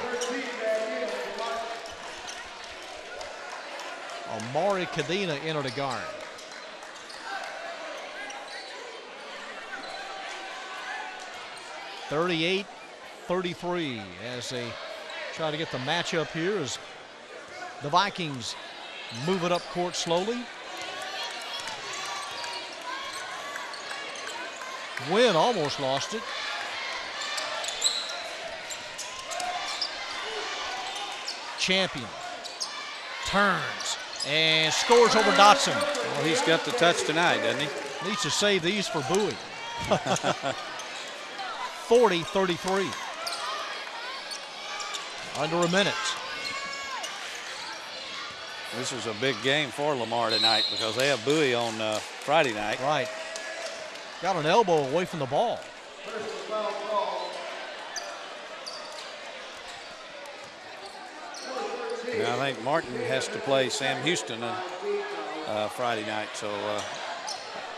Amari Cadena entered a guard. (38-33) as they try to get the matchup here as the Vikings move it up court slowly. Wynn almost lost it. Champion turns and scores over Dotson. Well, he's got the touch tonight, doesn't he? Needs to save these for Bowie. 40-33. Under a minute. This is a big game for Lamar tonight because they have Bowie on Friday night. Right. Got an elbow away from the ball. Now, I think Martin has to play Sam Houston Friday night, so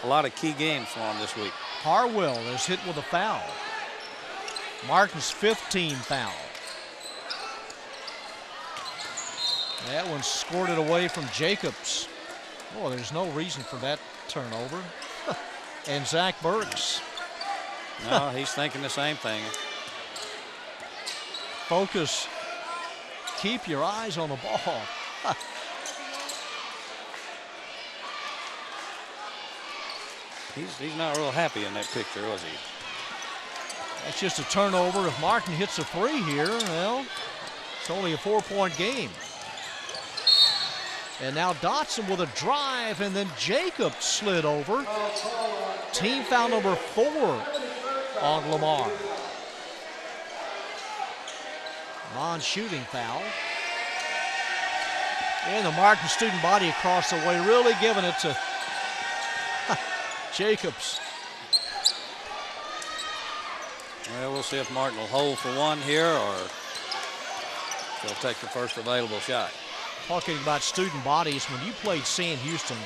a lot of key games for him this week. Harwell is hit with a foul. Martin's 15th foul. That one squirted away from Jacobs. Oh, there's no reason for that turnover. And Zach Burks. No, he's thinking the same thing. Focus. Keep your eyes on the ball. He's not real happy in that picture, was he? That's just a turnover. If Martin hits a 3 here, well, it's only a 4-point game. And now Dotson with a drive, and then Jacobs slid over. Team foul number 4 on Lamar. Non-shooting foul. And the Martin student body across the way, really giving it to Jacobs. Well, we'll see if Martin will hold for one here or he'll take the first available shot. Talking about student bodies, when you played Sam Houston,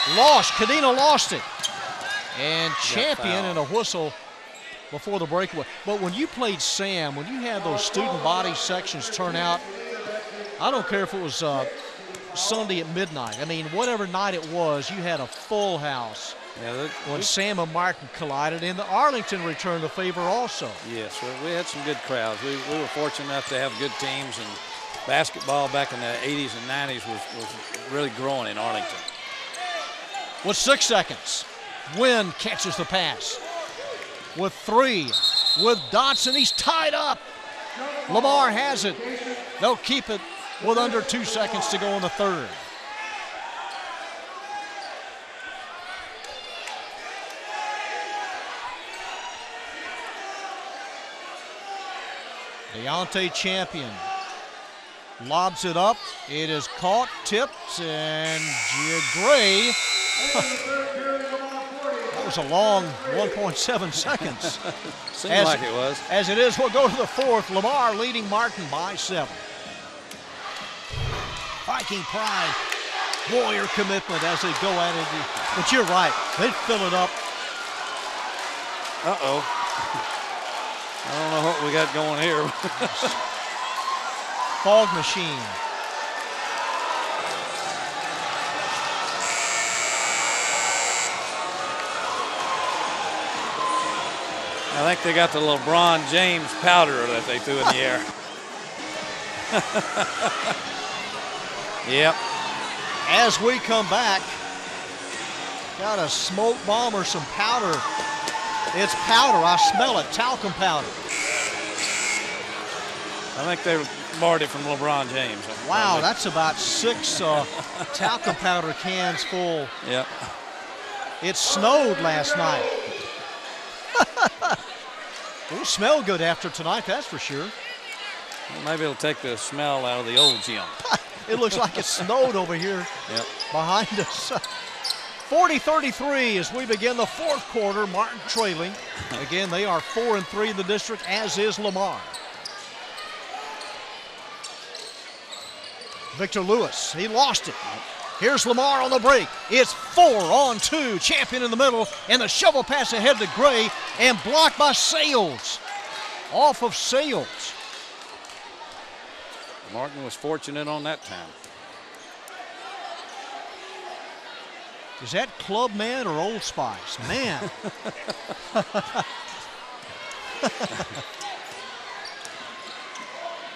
Cadena lost it. And Champion and a whistle before the breakaway. But when you played Sam, when you had those student body sections turn out, I don't care if it was Sunday at midnight. I mean, whatever night it was, you had a full house. Yeah, when Sam and Martin collided, and the Arlington returned the favor also. Yes, we had some good crowds. We were fortunate enough to have good teams, and basketball back in the 80s and 90s was really growing in Arlington. With 6 seconds, Wynn catches the pass. With 3, with Dotson, he's tied up. Lamar has it. They'll keep it with under 2 seconds to go in the third. Deontay Champion lobs it up. It is caught, tipped, and Gray was a long 1.7 seconds. Seemed like it was. As it is, we'll go to the fourth. Lamar leading Martin by 7. Viking pride, Warrior commitment as they go at it. But you're right, they fill it up. Uh-oh. I don't know what we got going here. Fog machine. I think they got the LeBron James powder that they threw in the air. Yep. As we come back, got a smoke bomb or some powder. It's powder, I smell it, talcum powder. I think they borrowed it from LeBron James. Wow, that's about 6 talcum powder cans full. Yep. It snowed last night. It'll smell good after tonight, that's for sure. Well, maybe it'll take the smell out of the old gym. It looks like it snowed over here behind us. 40-33 as we begin the fourth quarter. Martin trailing. Again, they are 4-3 in the district, as is Lamar. Victor Lewis, he lost it. Here's Lamar on the break. It's 4-on-2. Champion in the middle, and the shovel pass ahead to Gray, and blocked by Sales. Off of Sales. Martin was fortunate on that time. Is that Clubman or Old Spice? Man.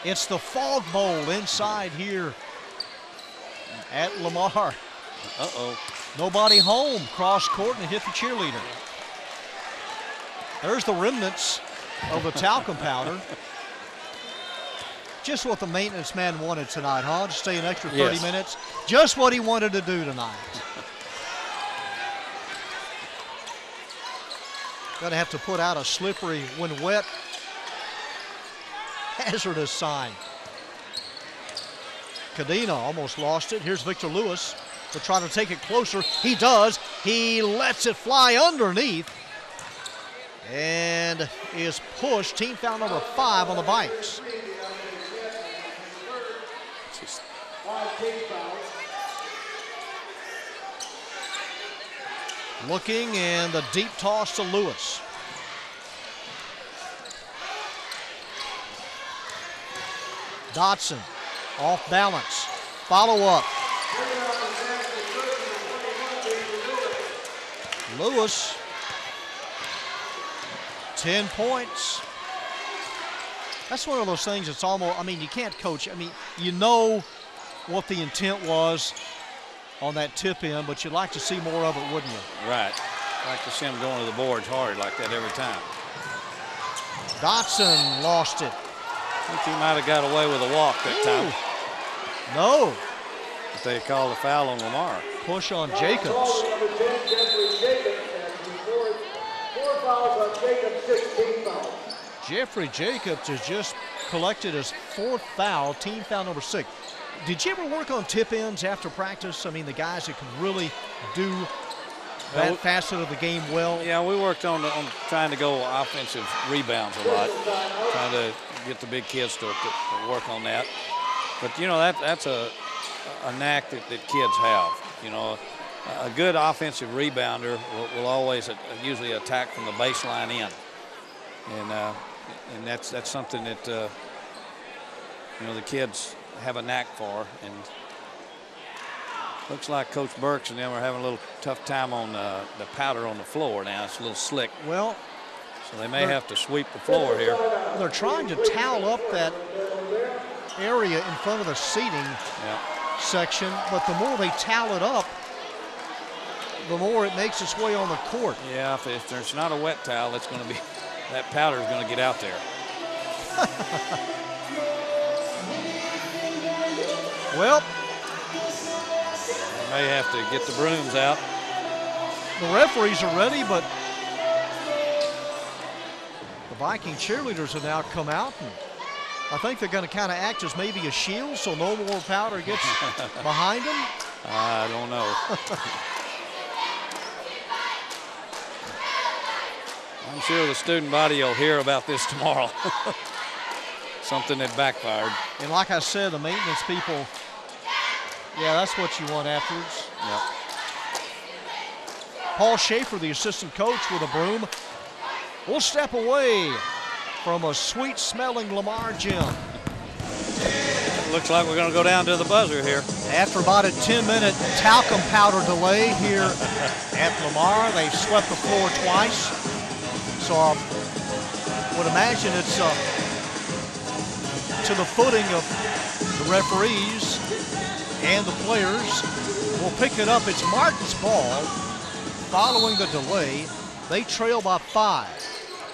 It's the Fog Bowl inside here at Lamar. Uh-oh. Nobody home. Cross court and hit the cheerleader. There's the remnants of the talcum powder. Just what the maintenance man wanted tonight, huh? To stay an extra 30 minutes. Just what he wanted to do tonight. Gonna have to put out a slippery, when wet, hazardous sign. Cadena almost lost it. Here's Victor Lewis to try to take it closer. He does. He lets it fly underneath and is pushed. Team foul number 5 on the Vikes. Looking, and the deep toss to Lewis. Dotson off balance. Follow up. Lewis, 10 points. That's one of those things that's almost, I mean, you can't coach. I mean, you know what the intent was on that tip in, but you'd like to see more of it, wouldn't you? Right. I'd like to see him going to the boards hard like that every time. Dotson lost it. I think he might have got away with a walk that time. No. But they called a foul on Lamar. Push on Jacobs. Jeffrey Jacobs has just collected his 4th foul, team foul number 6. Did you ever work on tip ins after practice? I mean, the guys that can really do that facet of the game well. Yeah, we worked on trying to go offensive rebounds a lot, trying to get the big kids to work on that. But, you know, that's a knack that kids have. You know, a good offensive rebounder will always usually attack from the baseline in. And that's something that, you know, the kids have a knack for. And looks like Coach Burks and them are having a little tough time on the powder on the floor now. It's a little slick. Well, so they may have to sweep the floor here. They're trying to towel up that area in front of the seating section, but the more they towel it up, the more it makes its way on the court. Yeah, if there's not a wet towel, it's going to be, that powder is going to get out there. Well, they may have to get the brooms out. The referees are ready, but the Viking cheerleaders have now come out, and I think they're going to kind of act as maybe a shield so no more powder gets behind them. I don't know. I'm sure the student body will hear about this tomorrow. Something that backfired. And like I said, the maintenance people, yeah, that's what you want afterwards. Yep. Paul Schaefer, the assistant coach, with a broom. We'll step away from a sweet-smelling Lamar gym. Looks like we're going to go down to the buzzer here. After about a 10-minute talcum powder delay here at Lamar, they've swept the floor twice. So I would imagine it's to the footing of the referees and the players. We'll pick it up. It's Martin's ball. Following the delay, they trail by 5.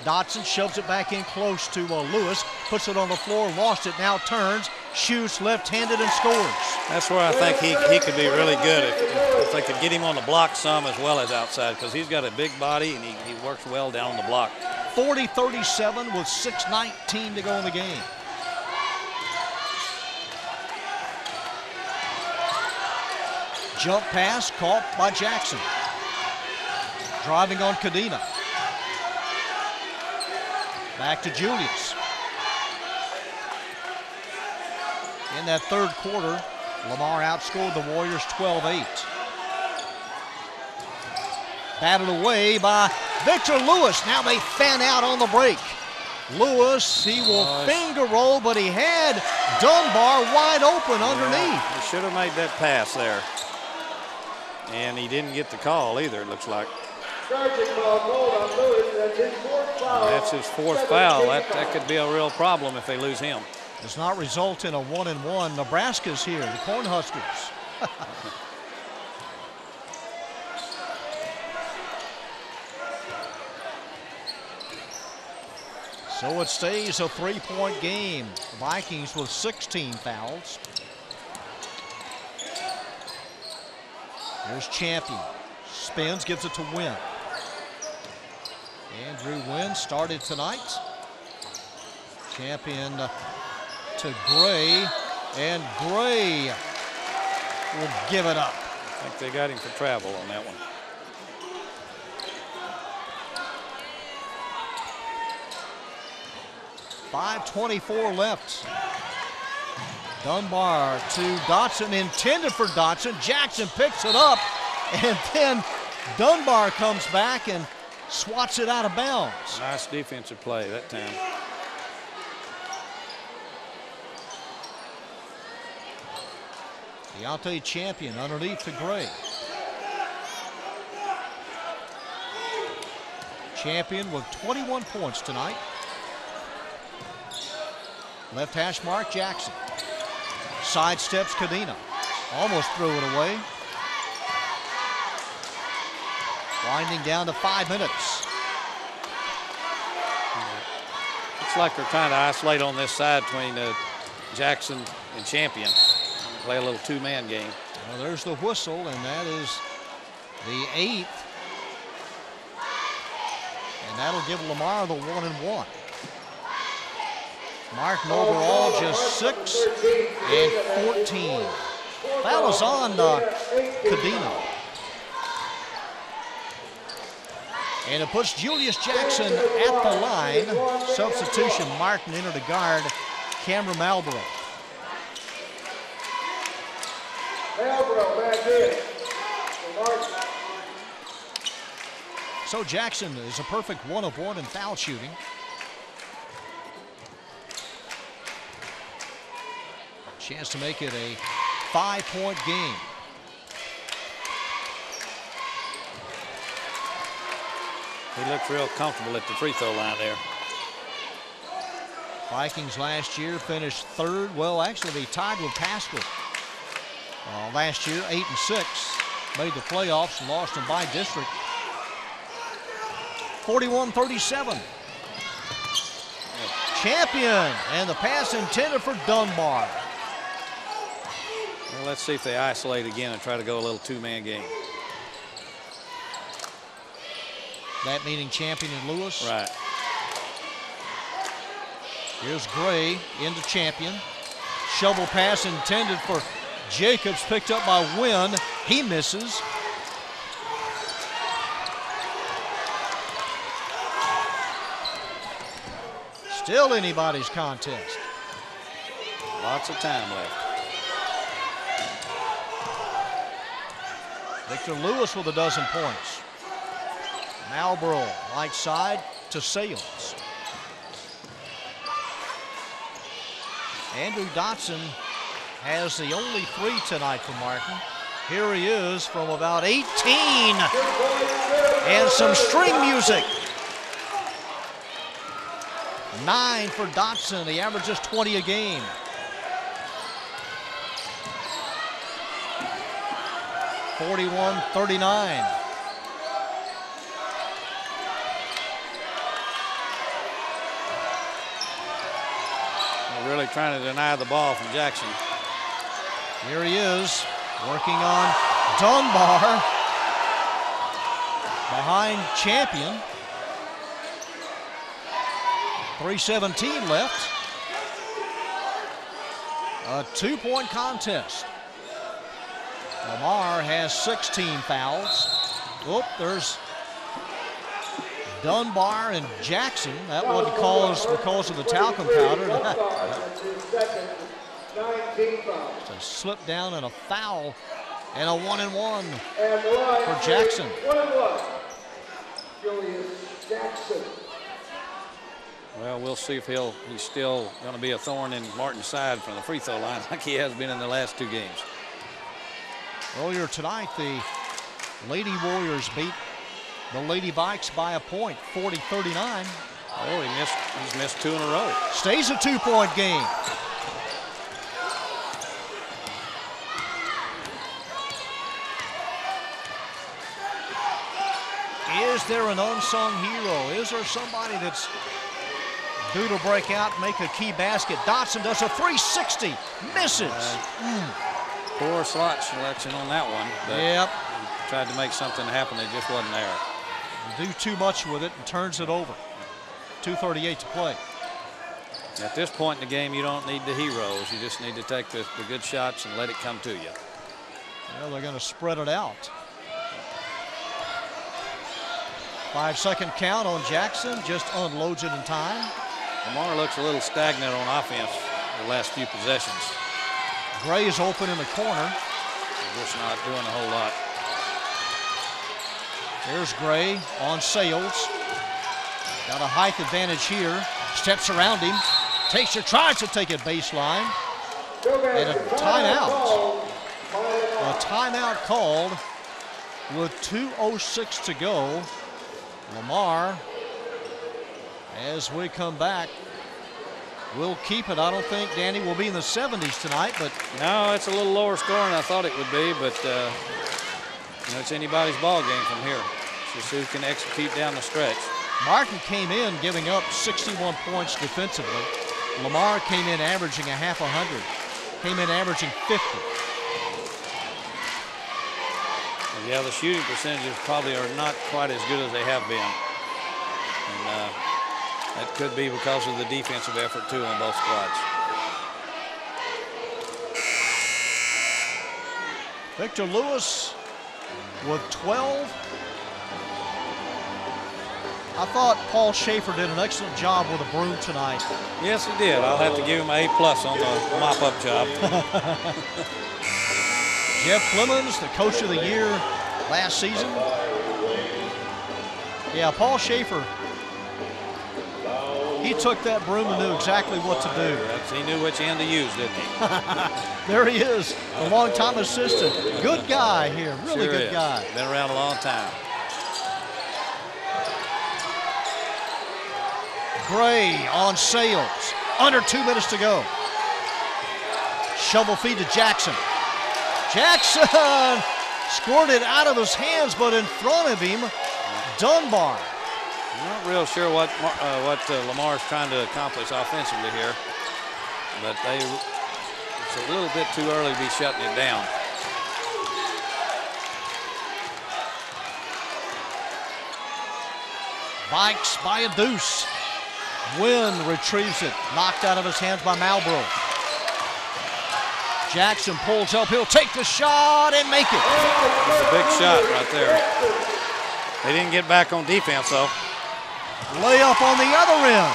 Dotson shoves it back in close to Lewis, puts it on the floor, lost it, now turns, shoots left-handed and scores. That's where I think he could be really good if they could get him on the block some as well as outside, because he's got a big body and he works well down on the block. 40-37 with 6:19 to go in the game. Jump pass caught by Jackson. Driving on Cadena. Back to Julius. In that third quarter, Lamar outscored the Warriors 12-8. Batted away by Victor Lewis. Now they fan out on the break. Lewis, he will finger roll, but he had Dunbar wide open underneath. He should have made that pass there. And he didn't get the call either, it looks like. That's his 4th foul. That could be a real problem if they lose him. Does not result in a 1-and-1. Nebraska's here, the Cornhuskers. So it stays a 3-point game. The Vikings with 16 fouls. Here's Champion. Spins, gives it to Wynn. Andrew Wynn started tonight. Champion to Gray, and Gray will give it up. I think they got him for travel on that one. .524 left. Dunbar to Dotson, intended for Dotson. Jackson picks it up, and then Dunbar comes back and swats it out of bounds. Nice defensive play that time. Deontay Champion underneath to Gray. Champion with 21 points tonight. Left hash mark, Jackson. Sidesteps Cadena. Almost threw it away. Winding down to 5 minutes. Looks like they're trying to isolate on this side between Jackson and Champion. Play a little 2-man game. Well, there's the whistle, and that is the 8th. And that'll give Lamar the 1-and-1. Martin overall just 6 and 14. Foul is on Cadena. And it puts Julius Jackson at the line. Substitution, Martin entered a guard, Cameron Malborough. So Jackson is a perfect 1 of 1 in foul shooting. Chance to make it a 5-point game. He looks real comfortable at the free throw line there. Vikings last year finished 3rd. Well, actually, they tied with Pascal. Last year, 8 and 6. Made the playoffs and lost them by district. 41-37. Champion, and the pass intended for Dunbar. Well, let's see if they isolate again and try to go a little 2-man game. That meaning Champion and Lewis. Right. Here's Gray into Champion. Shovel pass intended for Jacobs, picked up by Wynn. He misses. Still anybody's contest. Lots of time left. Victor Lewis with a dozen points. Malbrough, right side to Sales. Andrew Dotson has the only 3 tonight for Martin. Here he is from about 18. And some string music. 9 for Dotson. He averages 20 a game. (41-39). They're really trying to deny the ball from Jackson. Here he is, working on Dunbar. Behind Champion. 3:17 left. A 2-point contest. Lamar has 16 fouls. Oh, there's Dunbar and Jackson. That wasn't caused because of the talcum powder. It's a slip down and a foul and a 1-and-1 for Jackson. Well, we'll see if he's still going to be a thorn in Martin's side from the free throw line like he has been in the last 2 games. Earlier tonight, the Lady Warriors beat the Lady Vikes by a point, 40-39. Oh, he's missed 2 in a row. Stays a 2-point game. Is there an unsung hero? Is there somebody that's due to break out, make a key basket? Dotson does a 360, misses. Poor slot selection on that one. But yep. He tried to make something happen. It just wasn't there. You do too much with it and turns it over. 2:38 to play. At this point in the game, you don't need the heroes. You just need to take the good shots and let it come to you. Well, they're going to spread it out. 5-second count on Jackson. Just unloads it in time. Lamar looks a little stagnant on offense the last few possessions. Gray is open in the corner. They're just not doing a whole lot. There's Gray on Sales. Got a height advantage here. Steps around him. Tries to take it baseline. And a timeout. A timeout called with 2:06 to go. Lamar, as we come back, we'll keep it. I don't think, Danny, will be in the 70s tonight, but... No, it's a little lower scoring than I thought it would be, but you know, it's anybody's ball game from here. It's just who can execute down the stretch. Martin came in giving up 61 points defensively. Lamar came in averaging a half 100. Came in averaging 50. Yeah, the shooting percentages probably are not quite as good as they have been. And that could be because of the defensive effort, too, on both squads. Victor Lewis with 12. I thought Paul Schaefer did an excellent job with a broom tonight. Yes, he did. I'll have to give him an A+ on the mop-up job. Jeff Clemens, the coach of the year last season. Yeah, Paul Schaefer, he took that broom and knew exactly what to do. He knew which end to use, didn't he? There he is, a longtime assistant. Good guy here, really sure good is. guy. Been around a long time. Gray on Sales, under 2 minutes to go. Shovel feed to Jackson. Jackson scored it out of his hands, but in front of him, Dunbar. I'm not real sure what Lamar's trying to accomplish offensively here, but it's a little bit too early to be shutting it down. Vikes by a deuce. Wynn retrieves it, knocked out of his hands by Malbrough. Jackson pulls up, he'll take the shot and make it. That's a big shot right there. They didn't get back on defense, though. Layup on the other end.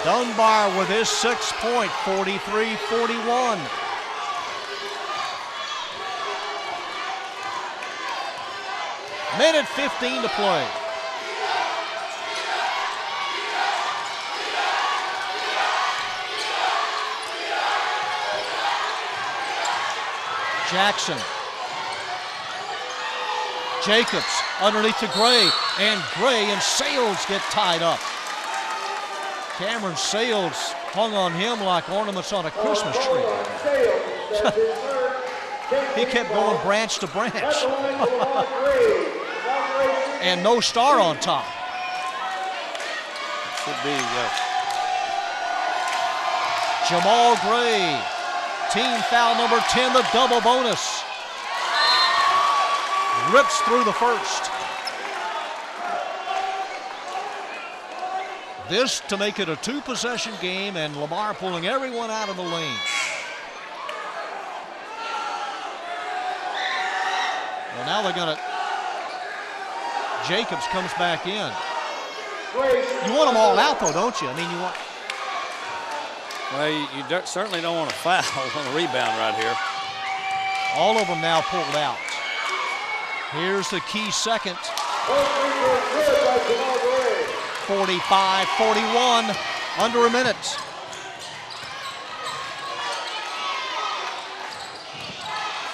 Dunbar with his 6th point, 43-41. Minute 15 to play. Jackson. Jacobs underneath to Gray, and Gray and Sales get tied up. Cameron Sales hung on him like ornaments on a Christmas tree. He kept going branch to branch. And no star on top. Should be, yes. Jamal Gray, team foul number 10, the double bonus. Rips through the first. This to make it a 2-possession game, and Lamar pulling everyone out of the lane. Well, now they're going to... Jacobs comes back in. You want them all out, though, don't you? I mean, you want... Well, you certainly don't want to foul on a rebound right here. All of them now pulled out. Here's the key second. 45-41, under a minute.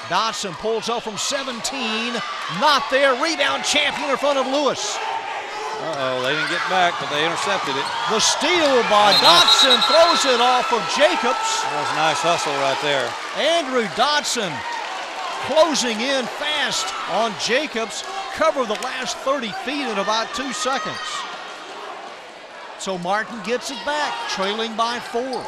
Dotson pulls up from 17, not there. Rebound champion in front of Lewis. Uh-oh, they didn't get back, but they intercepted it. The steal by Dotson throws it off of Jacobs. That was a nice hustle right there. Andrew Dotson closing in fast on Jacobs. Cover the last 30 feet in about 2 seconds. So Martin gets it back, trailing by 4.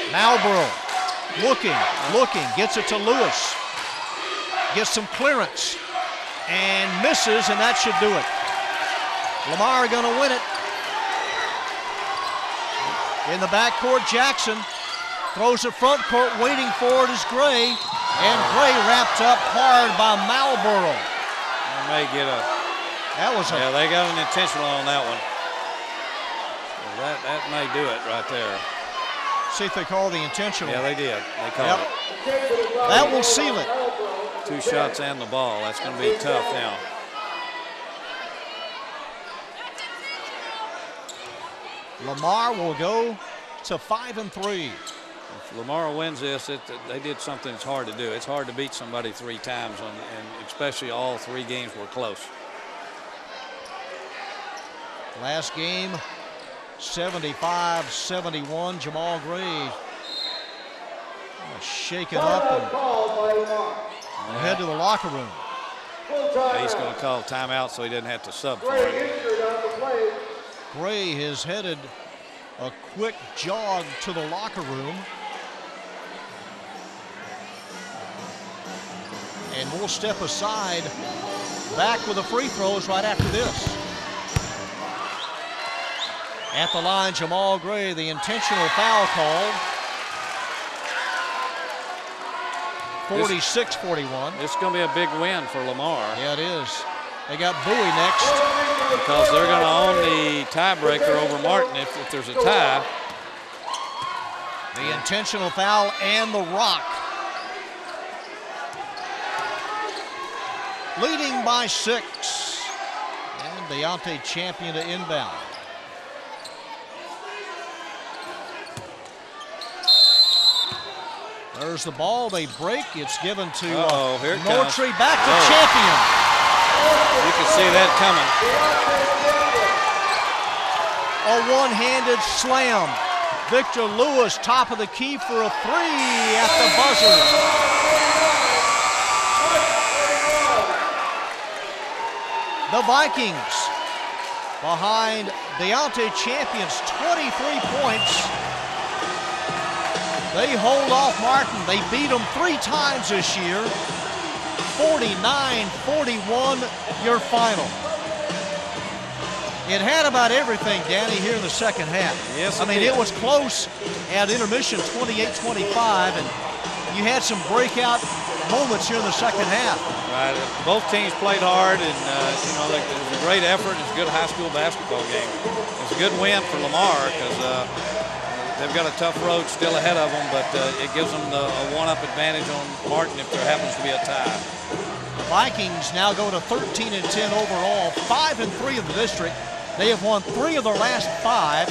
Malborough looking, gets it to Lewis. Gets some clearance and misses, and that should do it. Lamar gonna win it. In the backcourt, Jackson throws it front court, waiting for it is Gray, and Gray wrapped up hard by Malborough. They may get a... That was Yeah, they got an intentional on that one. So that may do it right there. See if they call the intentional. Yeah, they did. They called it. That will seal it. 2 shots and the ball. That's going to be tough now. Lamar will go to 5-3. If Lamar wins this, they did something that's hard to do. It's hard to beat somebody 3 times, and especially all 3 games were close. Last game, 75-71. Jamal Gray shaken up and head to the locker room. Yeah, he's going to call timeout so he doesn't have to sub for it. Gray has headed a quick jog to the locker room. And we'll step aside, back with the free throws right after this. At the line, Jamal Gray, the intentional foul called. 46-41. This is going to be a big win for Lamar. Yeah, it is. They got Bowie next. Because they're going to own the tiebreaker over Martin if there's a tie. The intentional foul and the rock. Leading by 6. And Deontay champion to inbound. There's the ball. They break. It's given to Nortree. Back to champion. You can see that coming. A one-handed slam. Victor Lewis, top of the key for a 3 at the buzzer. The Vikings behind Deontay Champion's 23 points. They hold off Martin. They beat them 3 times this year. 49-41, your final. It had about everything, Danny, here in the second half. Yes, I mean, it was close at intermission, 28-25, and you had some breakout moments here in the second half. Right. Both teams played hard, and you know, it was a great effort. It's a good high school basketball game. It's a good win for Lamar because they've got a tough road still ahead of them, but it gives them a one-up advantage on Martin if there happens to be a tie. The Vikings now go to 13-10 overall, 5-3 in the district. They have won 3 of their last 5.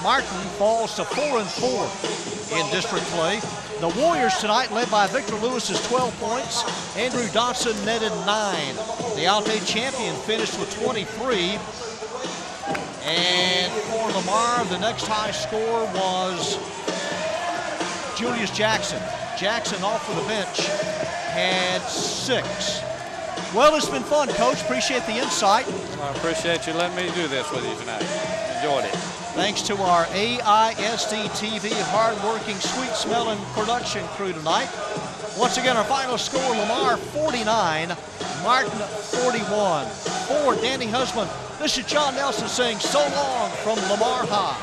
Martin falls to 4-4 in district play. The Warriors tonight, led by Victor Lewis, is 12 points. Andrew Dotson netted 9. The Alte champion finished with 23. And for Lamar, the next high score was Julius Jackson. Jackson off for the bench had 6. Well, it's been fun, Coach. Appreciate the insight. I appreciate you letting me do this with you tonight. Enjoyed it. Thanks to our AISD-TV hard-working, sweet-smelling production crew tonight. Once again, our final score, Lamar 49, Martin 41. For Danny Husband, this is John Nelson saying so long from Lamar High.